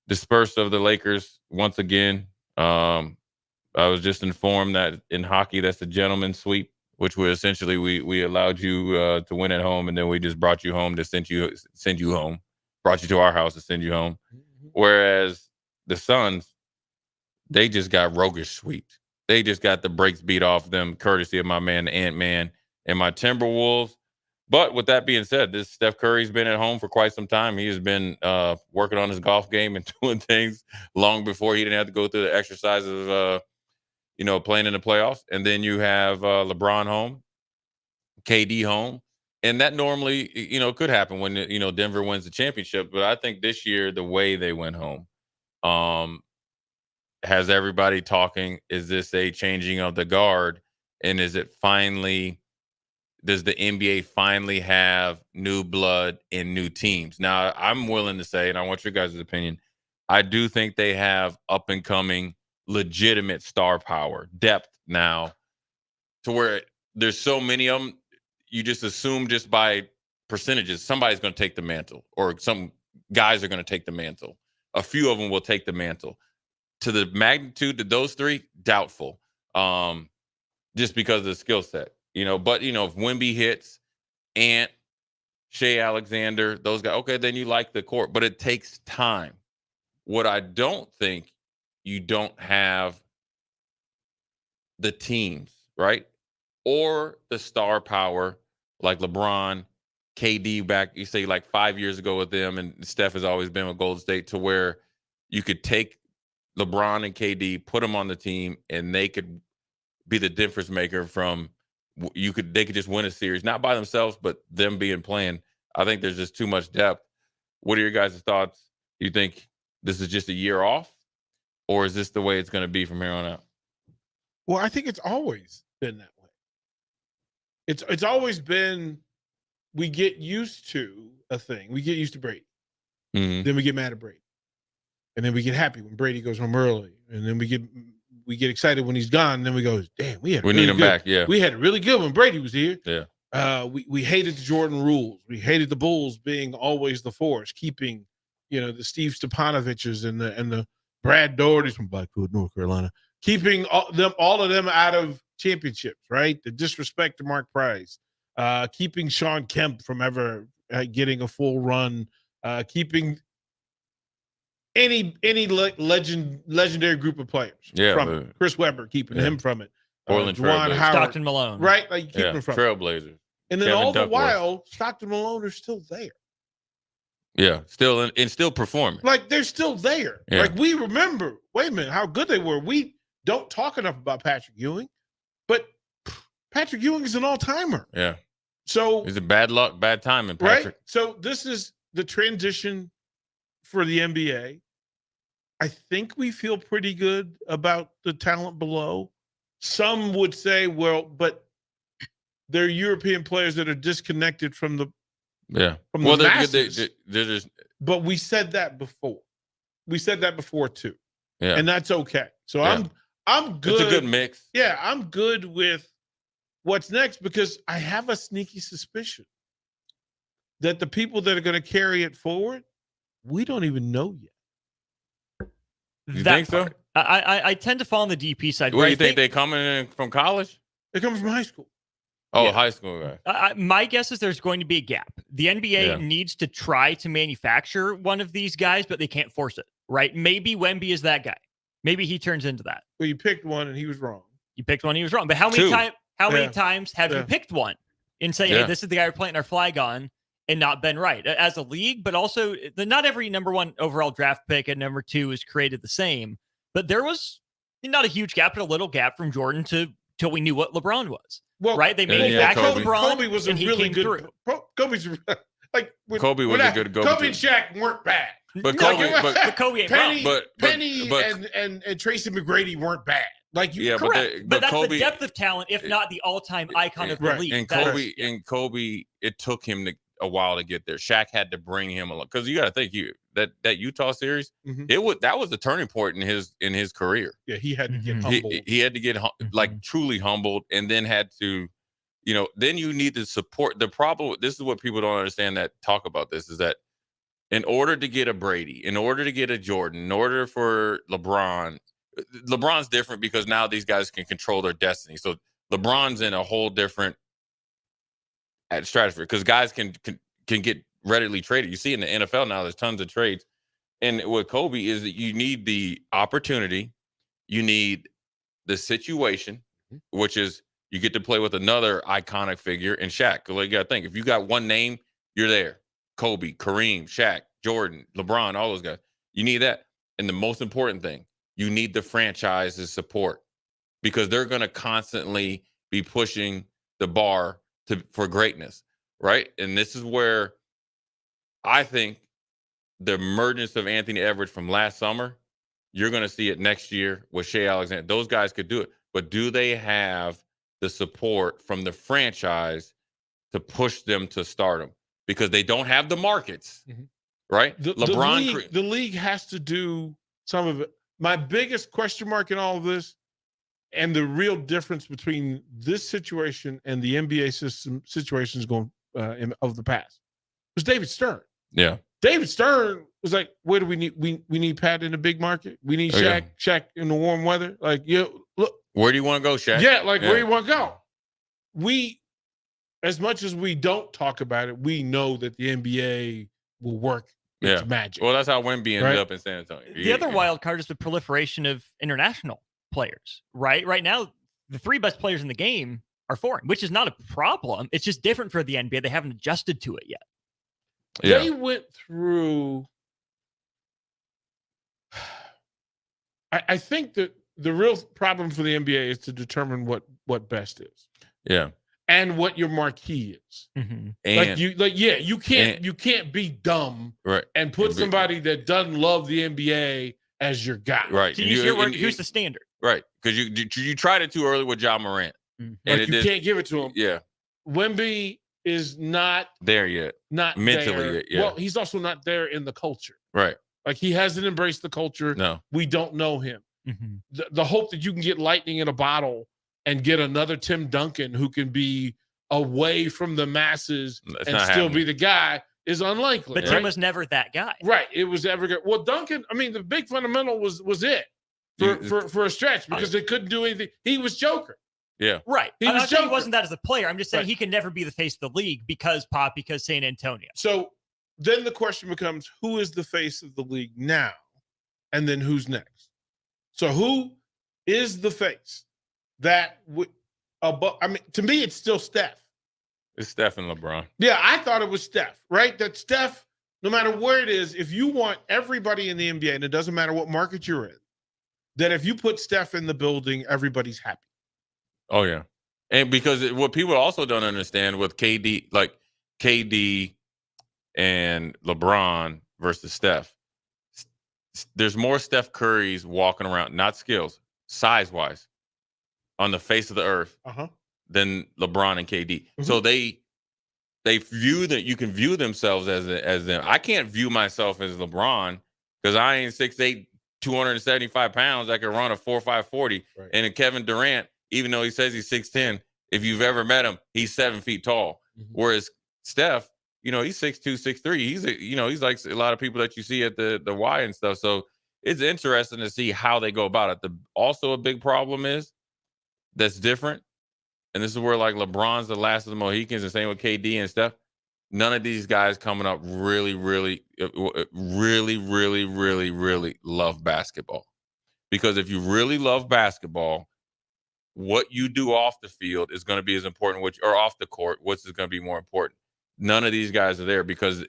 Dispersed of the Lakers once again. I was just informed that in hockey, that's a gentleman's sweep, which we essentially we allowed you to win at home, and then we just brought you home to send you home. Brought you to our house to send you home. Whereas the Suns, they just got roguish sweeps. They just got the brakes beat off them, courtesy of my man, the Ant-Man, and my Timberwolves. But with that being said, this Steph Curry's been at home for quite some time. He has been working on his golf game and doing things long before he didn't have to go through the exercises of, playing in the playoffs. And then you have LeBron home, KD home. And that normally, could happen when, Denver wins the championship. But I think this year, the way they went home has everybody talking. Is this a changing of the guard? And does the NBA finally have new blood and new teams? Now, I'm willing to say, and I want your guys' opinion, I do think they have up-and-coming, legitimate star power, depth now, to where there's so many of them, you just assume just by percentages, somebody's going to take the mantle, or some guys are going to take the mantle. A few of them will take the mantle. To the magnitude of those three, doubtful. Just because of the skill set, But if Wemby hits, Ant, Shea Alexander, those guys, okay, then you like the court, but it takes time. What I don't think, you don't have the teams, right? Or the star power like LeBron, KD back, you say like 5 years ago with them, and Steph has always been with Golden State, to where you could take LeBron and KD, put them on the team, and they could be the difference maker they could just win a series, not by themselves, but them being playing. I think there's just too much depth. What are your guys' thoughts? Do you think this is just a year off, or is this the way it's going to be from here on out? Well, I think it's always been that way. It's always been we get used to a thing. We get used to Brady. Mhm. Then we get mad at Brady. And then we get happy when Brady goes home early. And then we get excited when he's gone. And then we go, damn, we need him back. Yeah. We had it really good when Brady was here. Yeah. We hated the Jordan rules. We hated the Bulls being always the force, keeping, the Steve Stepanoviches and the Brad Dohertys from Blackfoot, North Carolina, keeping all of them out of championships, right? The disrespect to Mark Price, keeping Sean Kemp from ever getting a full run, keeping any legendary group of players from it. Chris Webber, keeping him from it. Portland Juwan Trailblazers. Howard, Stockton Malone. right? Like keeping him from it. Trailblazers. And then Kevin all the Duckworth. while, Stockton Malone are still there. Yeah, still and still performing. Like they're still there. Yeah. Like we remember, wait a minute, how good they were. We don't talk enough about Patrick Ewing, but Patrick Ewing is an all-timer. Yeah. So it's a bad luck, bad timing, Patrick. right? So this is the transition for the NBA. I think we feel pretty good about the talent below. Some would say, well, but they're European players that are disconnected from the from the masses. They're just. But we said that before. We said that before too. Yeah. And that's okay. So Yeah. I'm good. It's a good mix. Yeah, I'm good with what's next because I have a sneaky suspicion that the people that are going to carry it forward, we don't even know yet. You think so? I tend to fall on the DP side. What where do I you think they coming in from college? They come from high school. Oh, Yeah. high school guy. My guess is there's going to be a gap. The NBA needs to try to manufacture one of these guys, but they can't force it, right? Maybe Wemby is that guy. Maybe he turns into that. Well, you picked one and he was wrong. You picked one, he was wrong. But how many times have you picked one and say, hey, this is the guy we're planting our flag on and not been right as a league? But also, not every number one overall draft pick and number two is created the same. But there was not a huge gap, but a little gap from Jordan till we knew what LeBron was. Well, right? They manufactured LeBron. Kobe was a and he really came good. through. Kobe's like Kobe was a good go-between. Kobe and Shaq weren't bad. But Kobe, but Kobe ain't Penny, wrong. Penny and Tracy McGrady weren't bad. Like you, correct. But that's Kobe, the depth of talent, if not the all-time icon of the league. And Kobe, it took him a while to get there. Shaq had to bring him along because you got to think that Utah series. That was the turning point in his career. Yeah, he had to get humbled. He had to get like truly humbled, and then had to, then you need to support. The problem. This is what people don't understand that talk about this is that in order to get a Brady, in order to get a Jordan, in order for LeBron's different because now these guys can control their destiny. So LeBron's in a whole different stratosphere because guys can get readily traded. You see in the NFL now, there's tons of trades. And with Kobe is that you need the opportunity, you need the situation, which is you get to play with another iconic figure in Shaq. Like you got to think, if you got one name, you're there. Kobe, Kareem, Shaq, Jordan, LeBron, all those guys. You need that. And the most important thing, you need the franchise's support because they're going to constantly be pushing the bar for greatness, right? And this is where I think the emergence of Anthony Edwards from last summer, you're going to see it next year with Shea Alexander. Those guys could do it. But do they have the support from the franchise to push them to stardom? Because they don't have the markets, right? The league has to do some of it. My biggest question mark in all of this, and the real difference between this situation and the NBA situations going of the past, was David Stern. Yeah, David Stern was like, "What do we need? We need Pat in the big market. We need Shaq in the warm weather. Like, look, where do you want to go, Shaq? Yeah, where do you want to go? As much as we don't talk about it, we know that the NBA will work its magic. Well, that's how Wemby ended up in San Antonio. The other wild card is the proliferation of international players, right? Right now, the three best players in the game are foreign, which is not a problem. It's just different for the NBA. They haven't adjusted to it yet. Yeah. They went through. I think that the real problem for the NBA is to determine what best is. Yeah. And what your marquee is. And you can't be dumb right and put somebody that doesn't love the NBA as your guy. Right. To use your word, who's the standard? Right. Because you tried it too early with John Morant. Mm-hmm. And Like you can't give it to him. Yeah. Wemby is not there yet. Not mentally there. yet. Yeah. Well, he's also not there in the culture. Right. Like he hasn't embraced the culture. No. We don't know him. Mm-hmm. The hope that you can get lightning in a bottle and get another Tim Duncan who can be away from the masses It's and not still happening. be the guy is unlikely. But Tim was never that guy. Right. It was ever good. Well, Duncan, I mean, the big fundamental was it for a stretch because they couldn't do anything. He was Joker. Yeah. Right. He I'm was not saying he Joker. wasn't that as a player. I'm just saying Right. he can never be the face of the league because San Antonio. So then the question becomes, who is the face of the league now? And then who's next? So who is the face that would I mean, to me, it's still Steph. It's Steph and LeBron. Yeah, I thought it was Steph, right? That Steph, no matter where it is, if you want everybody in the NBA, and it doesn't matter what market you're in, that if you put Steph in the building, everybody's happy. Oh, yeah. And because what people also don't understand with KD, like KD and LeBron versus Steph, there's more Steph Currys walking around, not skills, size-wise, on the face of the earth than LeBron and KD. So they view that you can view themselves as them. I can't view myself as LeBron because I ain't 6'8", 275 pounds. I can run a 4.5 40. Right. And Kevin Durant, even though he says he's 6'10", if you've ever met him, he's 7 feet tall. Whereas Steph, he's 6'2", 6'3". He's like a lot of people that you see at the Y and stuff. So it's interesting to see how they go about it. Also a big problem is that's different. And this is where like LeBron's the last of the Mohicans and same with KD and Steph. None of these guys coming up really love basketball. Because if you really love basketball, what you do off the field is going to be as important, or off the court, what's going to be more important. None of these guys are there because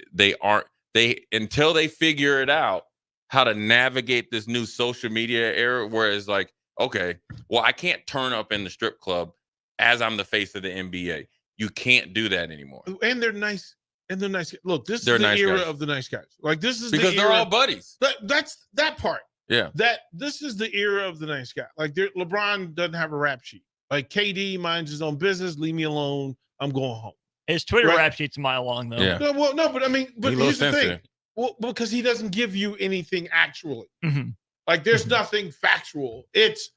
until they figure it out how to navigate this new social media era, where it's like, okay, well, I can't turn up in the strip club as I'm the face of the NBA. You can't do that anymore. And they're nice. Look, this They're is the nice era guys. of the nice guys. Like this is Because the they're era, all buddies. That's that part. Yeah. This is the era of the nice guy. Like LeBron doesn't have a rap sheet. Like KD minds his own business. Leave me alone. I'm going home. His Twitter rap sheet's a mile long though. Yeah. No, well, no, but I mean, but here's the thing. sensitive. Well, because he doesn't give you anything actually. Mm-hmm. Like there's nothing factual. It's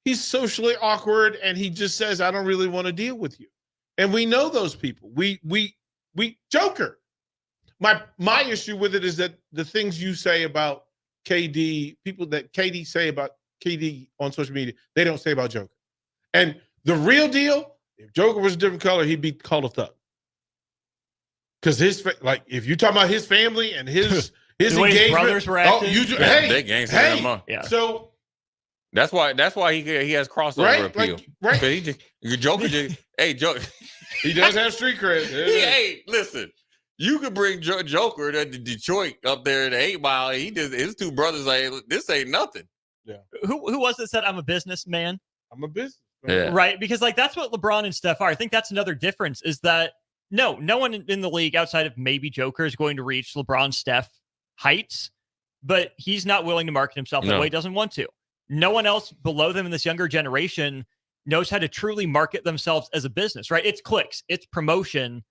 he's socially awkward and he just says, I don't really want to deal with you. And we know those people. We Joker. My issue with it is that the things you say about KD, people that KD say about KD on social media, they don't say about Joker. And the real deal, if Joker was a different color, he'd be called a thug. Because if you talk about his family and his the way engagement, his brothers were acting. They gangster them up. Yeah. So that's why he has crossover Right, appeal. like, right. Joker, hey, Joker. He does have street cred. Hey, listen. You could bring Joker to Detroit up there in the 8 Mile. His two brothers like, this ain't nothing. Yeah. Who was it said I'm a businessman? I'm a businessman. Yeah. Right, because like that's what LeBron and Steph are. I think that's another difference is that no one in the league outside of maybe Joker is going to reach LeBron, Steph heights, but he's not willing to market himself that way. He doesn't want to. No one else below them in this younger generation knows how to truly market themselves as a business, right? It's clicks, it's promotion,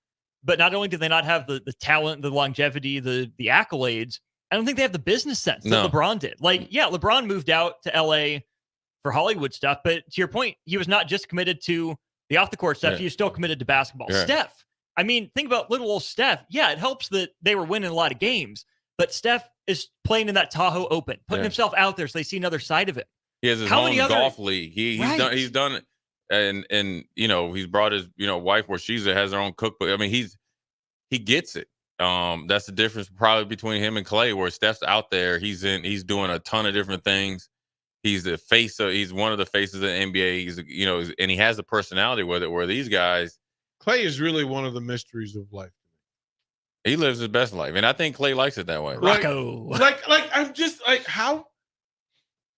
but not only do they not have the talent, the longevity, the accolades, I don't think they have the business sense that LeBron did. Like, yeah, LeBron moved out to LA for Hollywood stuff, but to your point, he was not just committed to the off the court stuff, he was still committed to basketball. Yeah. Steph, I mean, think about little old Steph. Yeah, it helps that they were winning a lot of games, but Steph is playing in that Tahoe Open, putting himself out there so they see another side of it. He has his own golf league. He's done it, and he's brought his wife where she has her own cookbook. I mean, he gets it. That's the difference probably between him and Clay, where Steph's out there. He's doing a ton of different things. He's the face of. He's one of the faces of the NBA. And he has a personality with it. Where these guys, Clay is really one of the mysteries of life. He lives his best life, and I think Clay likes it that way. Rocco, like I'm just like, how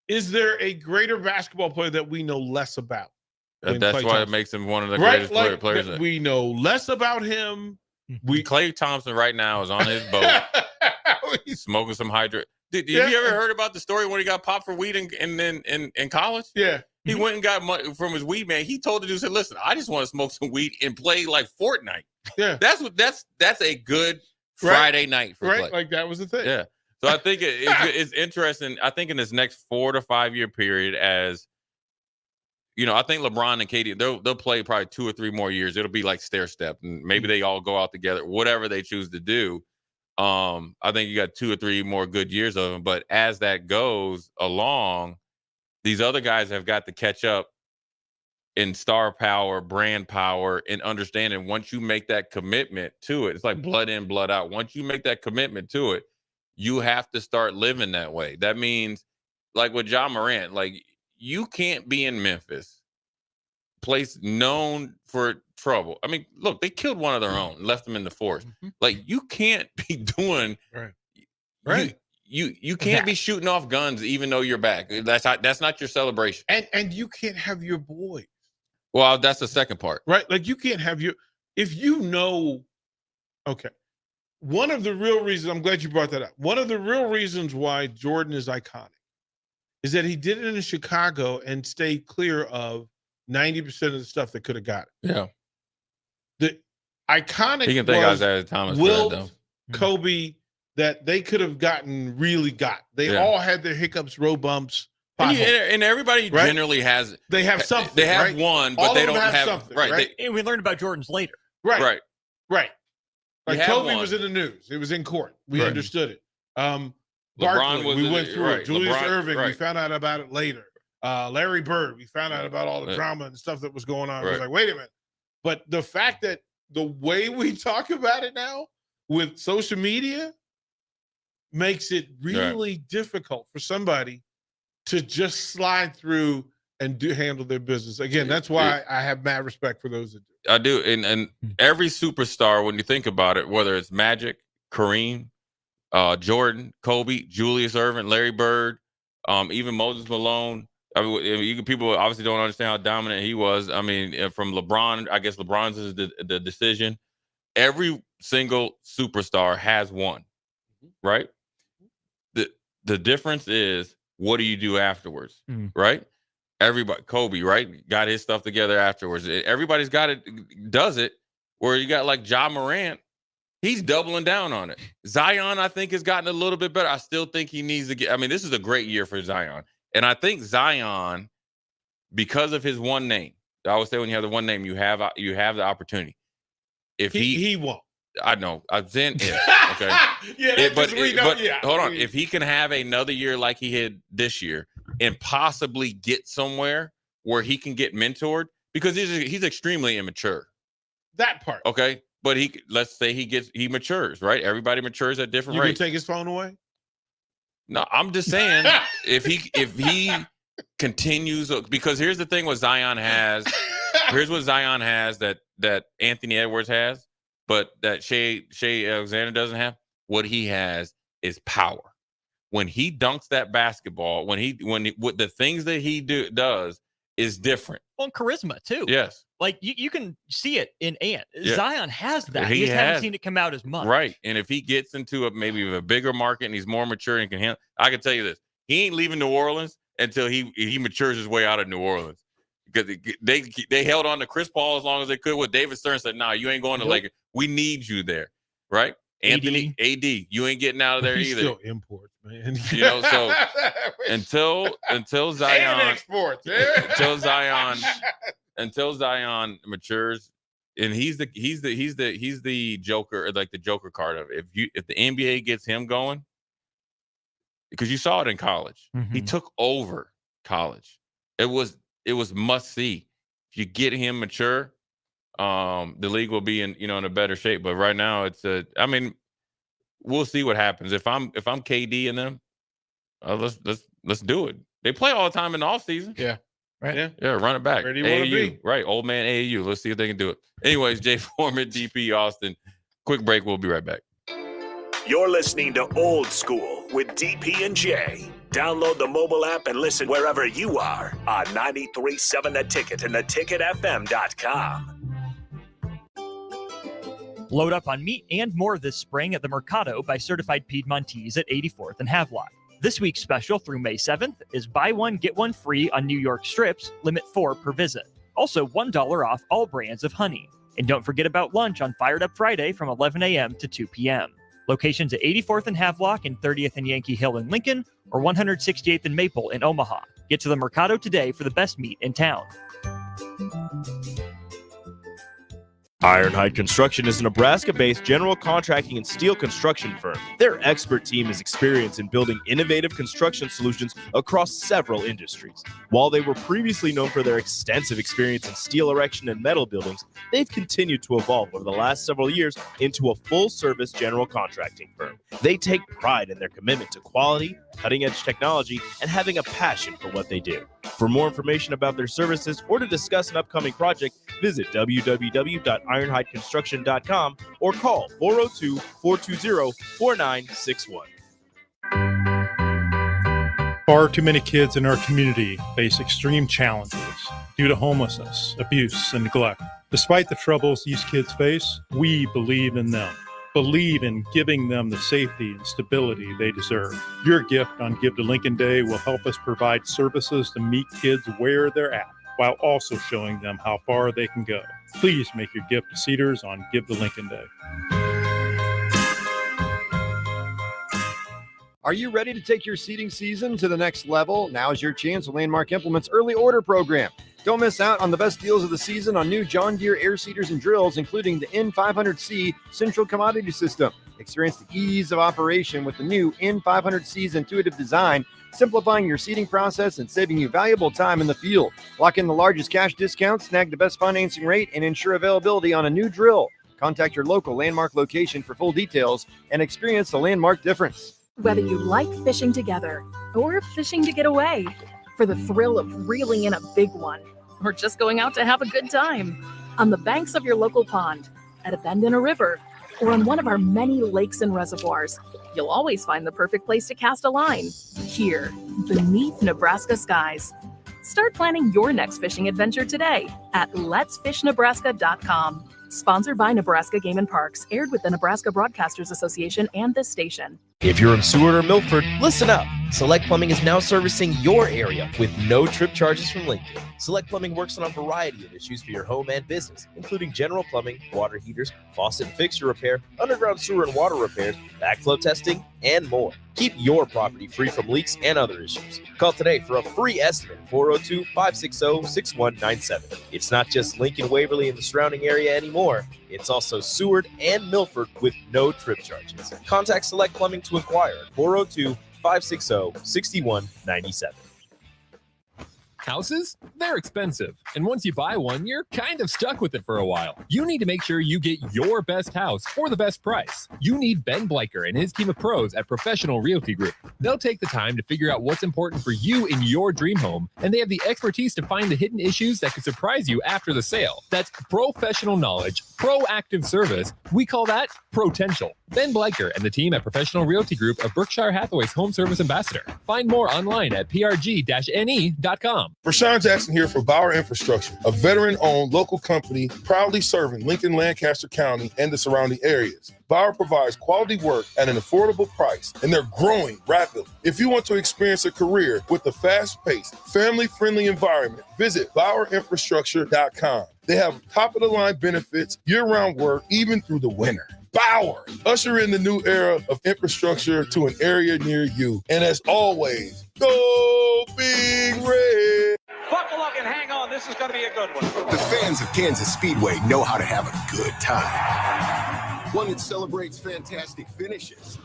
is there a greater basketball player that we know less about? That's Clay why Thompson? it makes him one of the greatest players. That we know less about him. Clay Thompson right now is on his boat, smoking some hydrate. Have you ever heard about the story when he got popped for weed in college? Yeah. He went and got money from his weed man. He told the dude, said, listen, I just want to smoke some weed and play like Fortnite. Yeah. That's a good Friday night for play. Like that was the thing. Yeah. So I think it's interesting. I think in this next 4 to 5 year period, as you know, I think LeBron and KD, they'll play probably 2 or 3 more years. It'll be like stair step, and maybe they all go out together, whatever they choose to do. I think you got 2 or 3 more good years of them. But as that goes along, these other guys have got to catch up in star power, brand power, and understanding once you make that commitment to it, it's like blood in, blood out. Once you make that commitment to it, you have to start living that way. That means, like with Ja Morant, like you can't be in Memphis, place known for trouble. I mean, look, they killed one of their own, left them in the forest. Like you can't be doing right. You can't be shooting off guns even though you're back. That's not your celebration. And you can't have your boy. Well, that's the second part. Right? Like you can't have if you know, okay. One of the real reasons, I'm glad you brought that up. One of the real reasons why Jordan is iconic is that he did it in Chicago and stayed clear of 90% of the stuff that could have got it. Yeah. The iconic You can thank was Isaiah Thomas Wilt, for that, though. Kobe, that they could have really got. They all had their hiccups, road bumps. And everybody generally has. They have something. They have right? one, but All they of them don't have something. right. And we learned about Jordan's later. Right. Like You have Kobe one. was in the news. It was in court. We Right. understood it. LeBron Barkley, we went through it. right. Julius LeBron, Erving, we right. found out about it later. Larry Bird, we found out about all the Right. drama and stuff that was going on. I was Right. like, wait a minute. But the fact that the way we talk about it now with social media makes it really difficult for somebody to just slide through and handle their business. Again, that's why I have mad respect for those that do. I do, and every superstar, when you think about it, whether it's Magic, Kareem, Jordan, Kobe, Julius Erving, Larry Bird, even Moses Malone. I mean, people obviously don't understand how dominant he was. I mean, from LeBron, I guess LeBron's is the decision. Every single superstar has one, right? The difference is, what do you do afterwards, right? Everybody, Kobe, right, got his stuff together afterwards. Everybody's got it, does it. Where you got like Ja Morant, he's doubling down on it. Zion, I think, has gotten a little bit better. I still think he needs to get. I mean, this is a great year for Zion, and I think Zion, because of his one name, I always say when you have the one name, you have the opportunity. If he won't. I know. I'm saying if, okay. But hold on. If he can have another year like he had this year and possibly get somewhere where he can get mentored, because he's extremely immature. That part. Okay. But let's say he matures, right? Everybody matures at different You rates. can take his phone away? No, I'm just saying if he continues, because here's the thing what Zion has. Here's what Zion has that Anthony Edwards has, but that Shea Alexander doesn't have. What he has is power. When he dunks that basketball, when the things that he does is different. Well, and charisma too. Yes. Like you can see it in Ant. Yeah. Zion has that. He You just haven't has. seen it come out as much. Right. And if he gets into maybe a bigger market and he's more mature and can handle, I can tell you this. He ain't leaving New Orleans until he matures his way out of New Orleans. Because they held on to Chris Paul as long as they could. With David Stern said, "Nah, you ain't going to Lakers. We need you there." Right? Anthony, AD, you ain't getting out of there either. Still imports, man. You know, so until Zion and exports. until Zion matures, and he's the Joker, or like the Joker card of it. If the NBA gets him going, because you saw it in college, he took over college. It was must see. If you get him mature, the league will be in a better shape. But right now, we'll see what happens. If I'm KD and them, let's do it. They play all the time in the offseason. Yeah. Right. Yeah, run it back. Where do you want to AAU, be? right? Old man AAU. Let's see if they can do it. Anyways, Jay Foreman, DP Austin. Quick break. We'll be right back. You're listening to Old School with DP and J. Download the mobile app and listen wherever you are on 93.7 The Ticket and theticketfm.com. Load up on meat and more this spring at the Mercado by Certified Piedmontese at 84th and Havelock. This week's special through May 7th is buy one, get one free on New York strips, limit 4 per visit. Also, $1 off all brands of honey. And don't forget about lunch on Fired Up Friday from 11 a.m. to 2 p.m. Locations at 84th and Havelock and 30th and Yankee Hill in Lincoln, or 168th and Maple in Omaha. Get to the Mercado today for the best meat in town. Ironhide Construction is a Nebraska-based general contracting and steel construction firm. Their expert team is experienced in building innovative construction solutions across several industries. While they were previously known for their extensive experience in steel erection and metal buildings, they've continued to evolve over the last several years into a full-service general contracting firm. They take pride in their commitment to quality, cutting-edge technology, and having a passion for what they do. For more information about their services or to discuss an upcoming project, visit www.ironhideconstruction.com or call 402-420-4961. Far too many kids in our community face extreme challenges due to homelessness, abuse, and neglect. Despite the troubles these kids face, we believe in them. Believe in giving them the safety and stability they deserve. Your gift on Give to Lincoln Day will help us provide services to meet kids where they're at, while also showing them how far they can go. Please make your gift to Cedars on Give to Lincoln Day. Are you ready to take your seeding season to the next level? Now's your chance with Landmark Implement's early order program. Don't miss out on the best deals of the season on new John Deere air seeders and drills, including the N500C Central Commodity System. Experience the ease of operation with the new N500C's intuitive design, simplifying your seeding process and saving you valuable time in the field. Lock in the largest cash discount, snag the best financing rate, and ensure availability on a new drill. Contact your local Landmark location for full details and experience the Landmark difference. Whether you like fishing together or fishing to get away, for the thrill of reeling in a big one, or just going out to have a good time, on the banks of your local pond, at a bend in a river, or on one of our many lakes and reservoirs, you'll always find the perfect place to cast a line, here, beneath Nebraska skies. Start planning your next fishing adventure today at letsfishnebraska.com. Sponsored by Nebraska Game and Parks, aired with the Nebraska Broadcasters Association and this station. If you're in Seward or Milford, listen up. Select Plumbing is now servicing your area with no trip charges from Lincoln. Select Plumbing works on a variety of issues for your home and business, including general plumbing, water heaters, faucet and fixture repair, underground sewer and water repairs, backflow testing, and more. Keep your property free from leaks and other issues. Call today for a free estimate, 402-560-6197. It's not just Lincoln, Waverly, and the surrounding area anymore. It's also Seward and Milford with no trip charges. Contact Select Plumbing to inquire at 402-560-6197. Houses? They're expensive. And once you buy one, you're kind of stuck with it for a while. You need to make sure you get your best house for the best price. You need Ben Bleicher and his team of pros at Professional Realty Group. They'll take the time to figure out what's important for you in your dream home, and they have the expertise to find the hidden issues that could surprise you after the sale. That's professional knowledge, proactive service. We call that potential. Ben Bleicher and the team at Professional Realty Group of Berkshire Hathaway's Home Service Ambassador. Find more online at prg-ne.com. Rashawn Jackson here for Bauer Infrastructure, a veteran-owned local company proudly serving Lincoln, Lancaster County, and the surrounding areas. Bauer provides quality work at an affordable price, and they're growing rapidly. If you want to experience a career with a fast-paced, family-friendly environment, visit BauerInfrastructure.com. They have top-of-the-line benefits, year-round work, even through the winter. Bauer, usher in the new era of infrastructure to an area near you. And as always, go Big Red! Buckle up and hang on. This is going to be a good one. The fans of Kansas Speedway know how to have a good time. One that celebrates fantastic finishes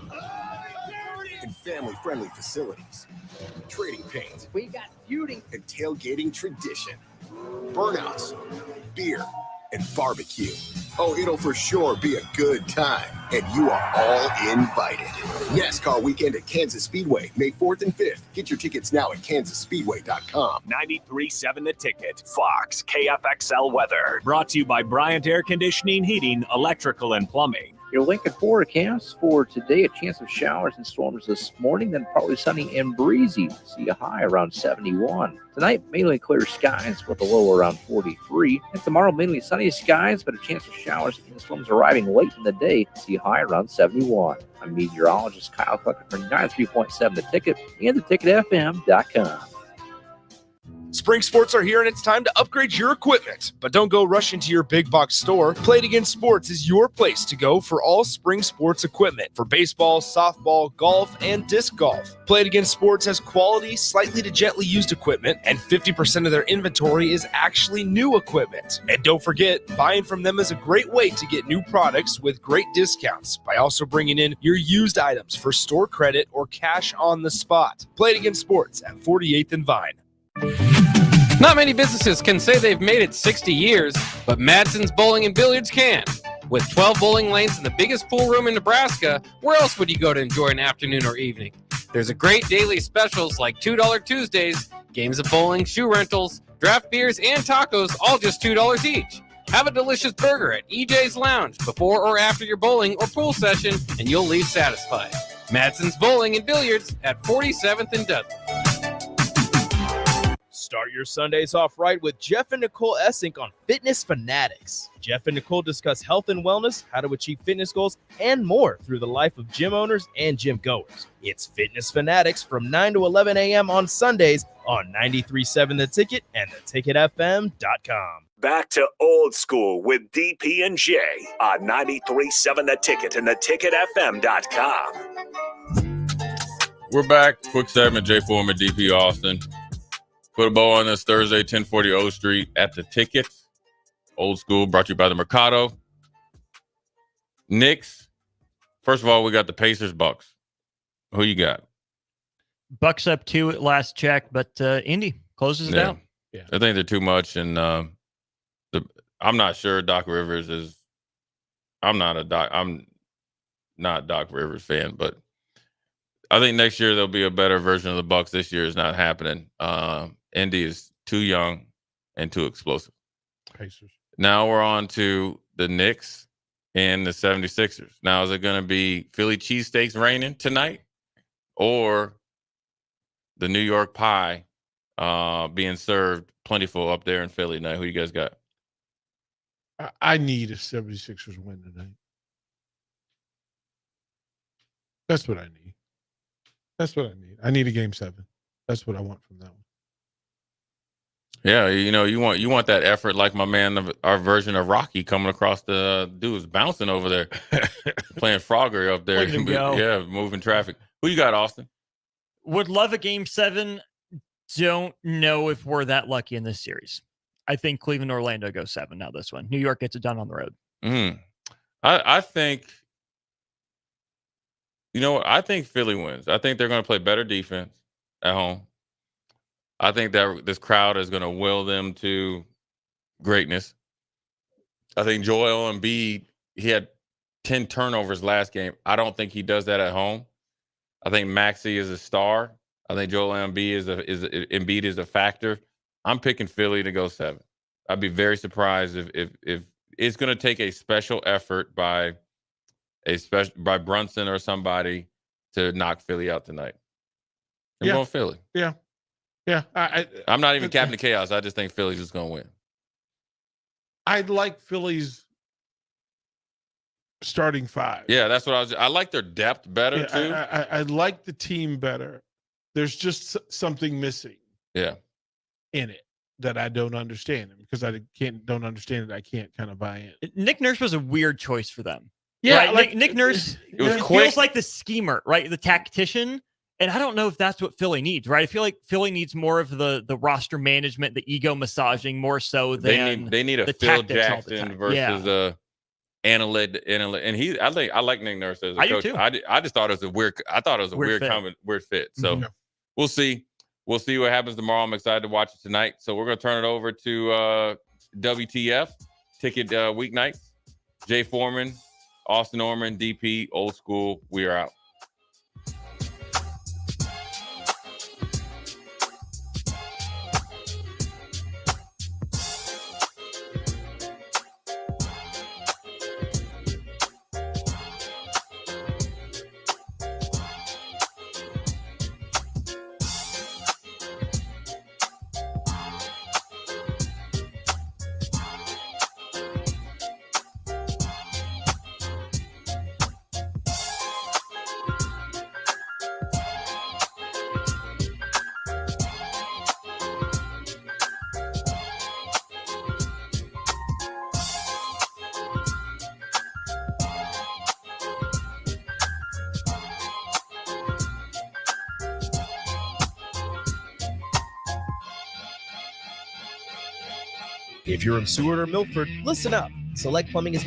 and family-friendly facilities. Trading paint. We got feuding and tailgating tradition. Burnouts, beer, and barbecue. Oh, it'll for sure be a good time, and you are all invited. NASCAR weekend at Kansas Speedway, May 4th and 5th. Get your tickets now at kansasspeedway.com. 93.7 The Ticket, Fox, KFXL weather. Brought to you by Bryant Air Conditioning, Heating, Electrical, and Plumbing. Your Lincoln forecast for today, a chance of showers and storms this morning, then partly sunny and breezy. See a high around 71. Tonight, mainly clear skies with a low around 43. And tomorrow, mainly sunny skies, but a chance of showers and storms arriving late in the day. See a high around 71. I'm meteorologist Kyle Clucker from 93.7 The Ticket and theticketfm.com. Spring sports are here and it's time to upgrade your equipment. But don't go rushing to your big box store. Play It Again Sports is your place to go for all spring sports equipment for baseball, softball, golf, and disc golf. Play It Again Sports has quality, slightly to gently used equipment, and 50% of their inventory is actually new equipment. And don't forget, buying from them is a great way to get new products with great discounts by also bringing in your used items for store credit or cash on the spot. Play It Again Sports at 48th and Vine. Not many businesses can say they've made it 60 years, but Madsen's Bowling and Billiards can. With 12 bowling lanes and the biggest pool room in Nebraska, where else would you go to enjoy an afternoon or evening? There's a great daily specials like $2 Tuesdays, games of bowling, shoe rentals, draft beers, and tacos, all just $2 each. Have a delicious burger at EJ's Lounge before or after your bowling or pool session, and you'll leave satisfied. Madsen's Bowling and Billiards at 47th and Dudley. Start your Sundays off right with Jeff and Nicole Essink on Fitness Fanatics. Jeff and Nicole discuss health and wellness, how to achieve fitness goals, and more through the life of gym owners and gym goers. It's Fitness Fanatics from 9 to 11 a.m. on Sundays on 93.7 The Ticket and theticketfm.com. Back to Old School with DP and J on 93.7 The Ticket and theticketfm.com. We're back. Quick segment, Jay Foreman, DP Austin. Put a bow on this Thursday, 1040 O Street at The Ticket. Old School, brought to you by the Mercado. Knicks. First of all, we got the Pacers Bucks. Who you got? Bucks up 2 at last check, but Indy closes it out. Yeah. I think they're too much, and I'm not sure Doc Rivers is. I'm not Doc Rivers fan, but I think next year there'll be a better version of the Bucks. This year is not happening. Indy is too young and too explosive. Pacers. Now we're on to the Knicks and the 76ers. Now, is it going to be Philly cheesesteaks raining tonight or the New York pie being served plentiful up there in Philly tonight? Who you guys got? I need a 76ers win tonight. That's what I need. I need a game 7. That's what I want from that one. Yeah, you want that effort, like my man, our version of Rocky coming across the dude's bouncing over there, playing Frogger up there. Yeah, moving traffic. Who you got, Austin? Would love a game 7. Don't know if we're that lucky in this series. I think Cleveland, Orlando goes 7 now this one. New York gets it done on the road. I think, I think Philly wins. I think they're going to play better defense at home. I think that this crowd is going to will them to greatness. I think Joel Embiid, he had 10 turnovers last game. I don't think he does that at home. I think Maxey is a star. I think Joel Embiid is a factor. I'm picking Philly to go 7. I'd be very surprised if it's going to take a special effort by Brunson or somebody to knock Philly out tonight. I'm going Philly. Yeah. I'm not even Captain Chaos. I just think Philly's just going to win. I'd like Philly's starting 5. Yeah, that's what I like their depth better too. I like the team better. There's just something missing. Yeah. In it that I don't understand. Because I don't understand it, I can't kind of buy in. Nick Nurse was a weird choice for them. Yeah, right? like Nick Nurse feels like the schemer, right? The tactician. And I don't know if that's what Philly needs, right? I feel like Philly needs more of the roster management, the ego massaging, more so than they need a the Phil Jackson Jackson versus a analyst. And I like Nick Nurse as a coach. Do too. I just thought it was a weird. I thought it was a weird fit. So we'll see. We'll see what happens tomorrow. I'm excited to watch it tonight. So we're going to turn it over to WTF Ticket Weeknights. Jay Foreman, Austin Norman, DP, Old School. We are out. If you're in Seward or Milford, listen up. Select Plumbing is now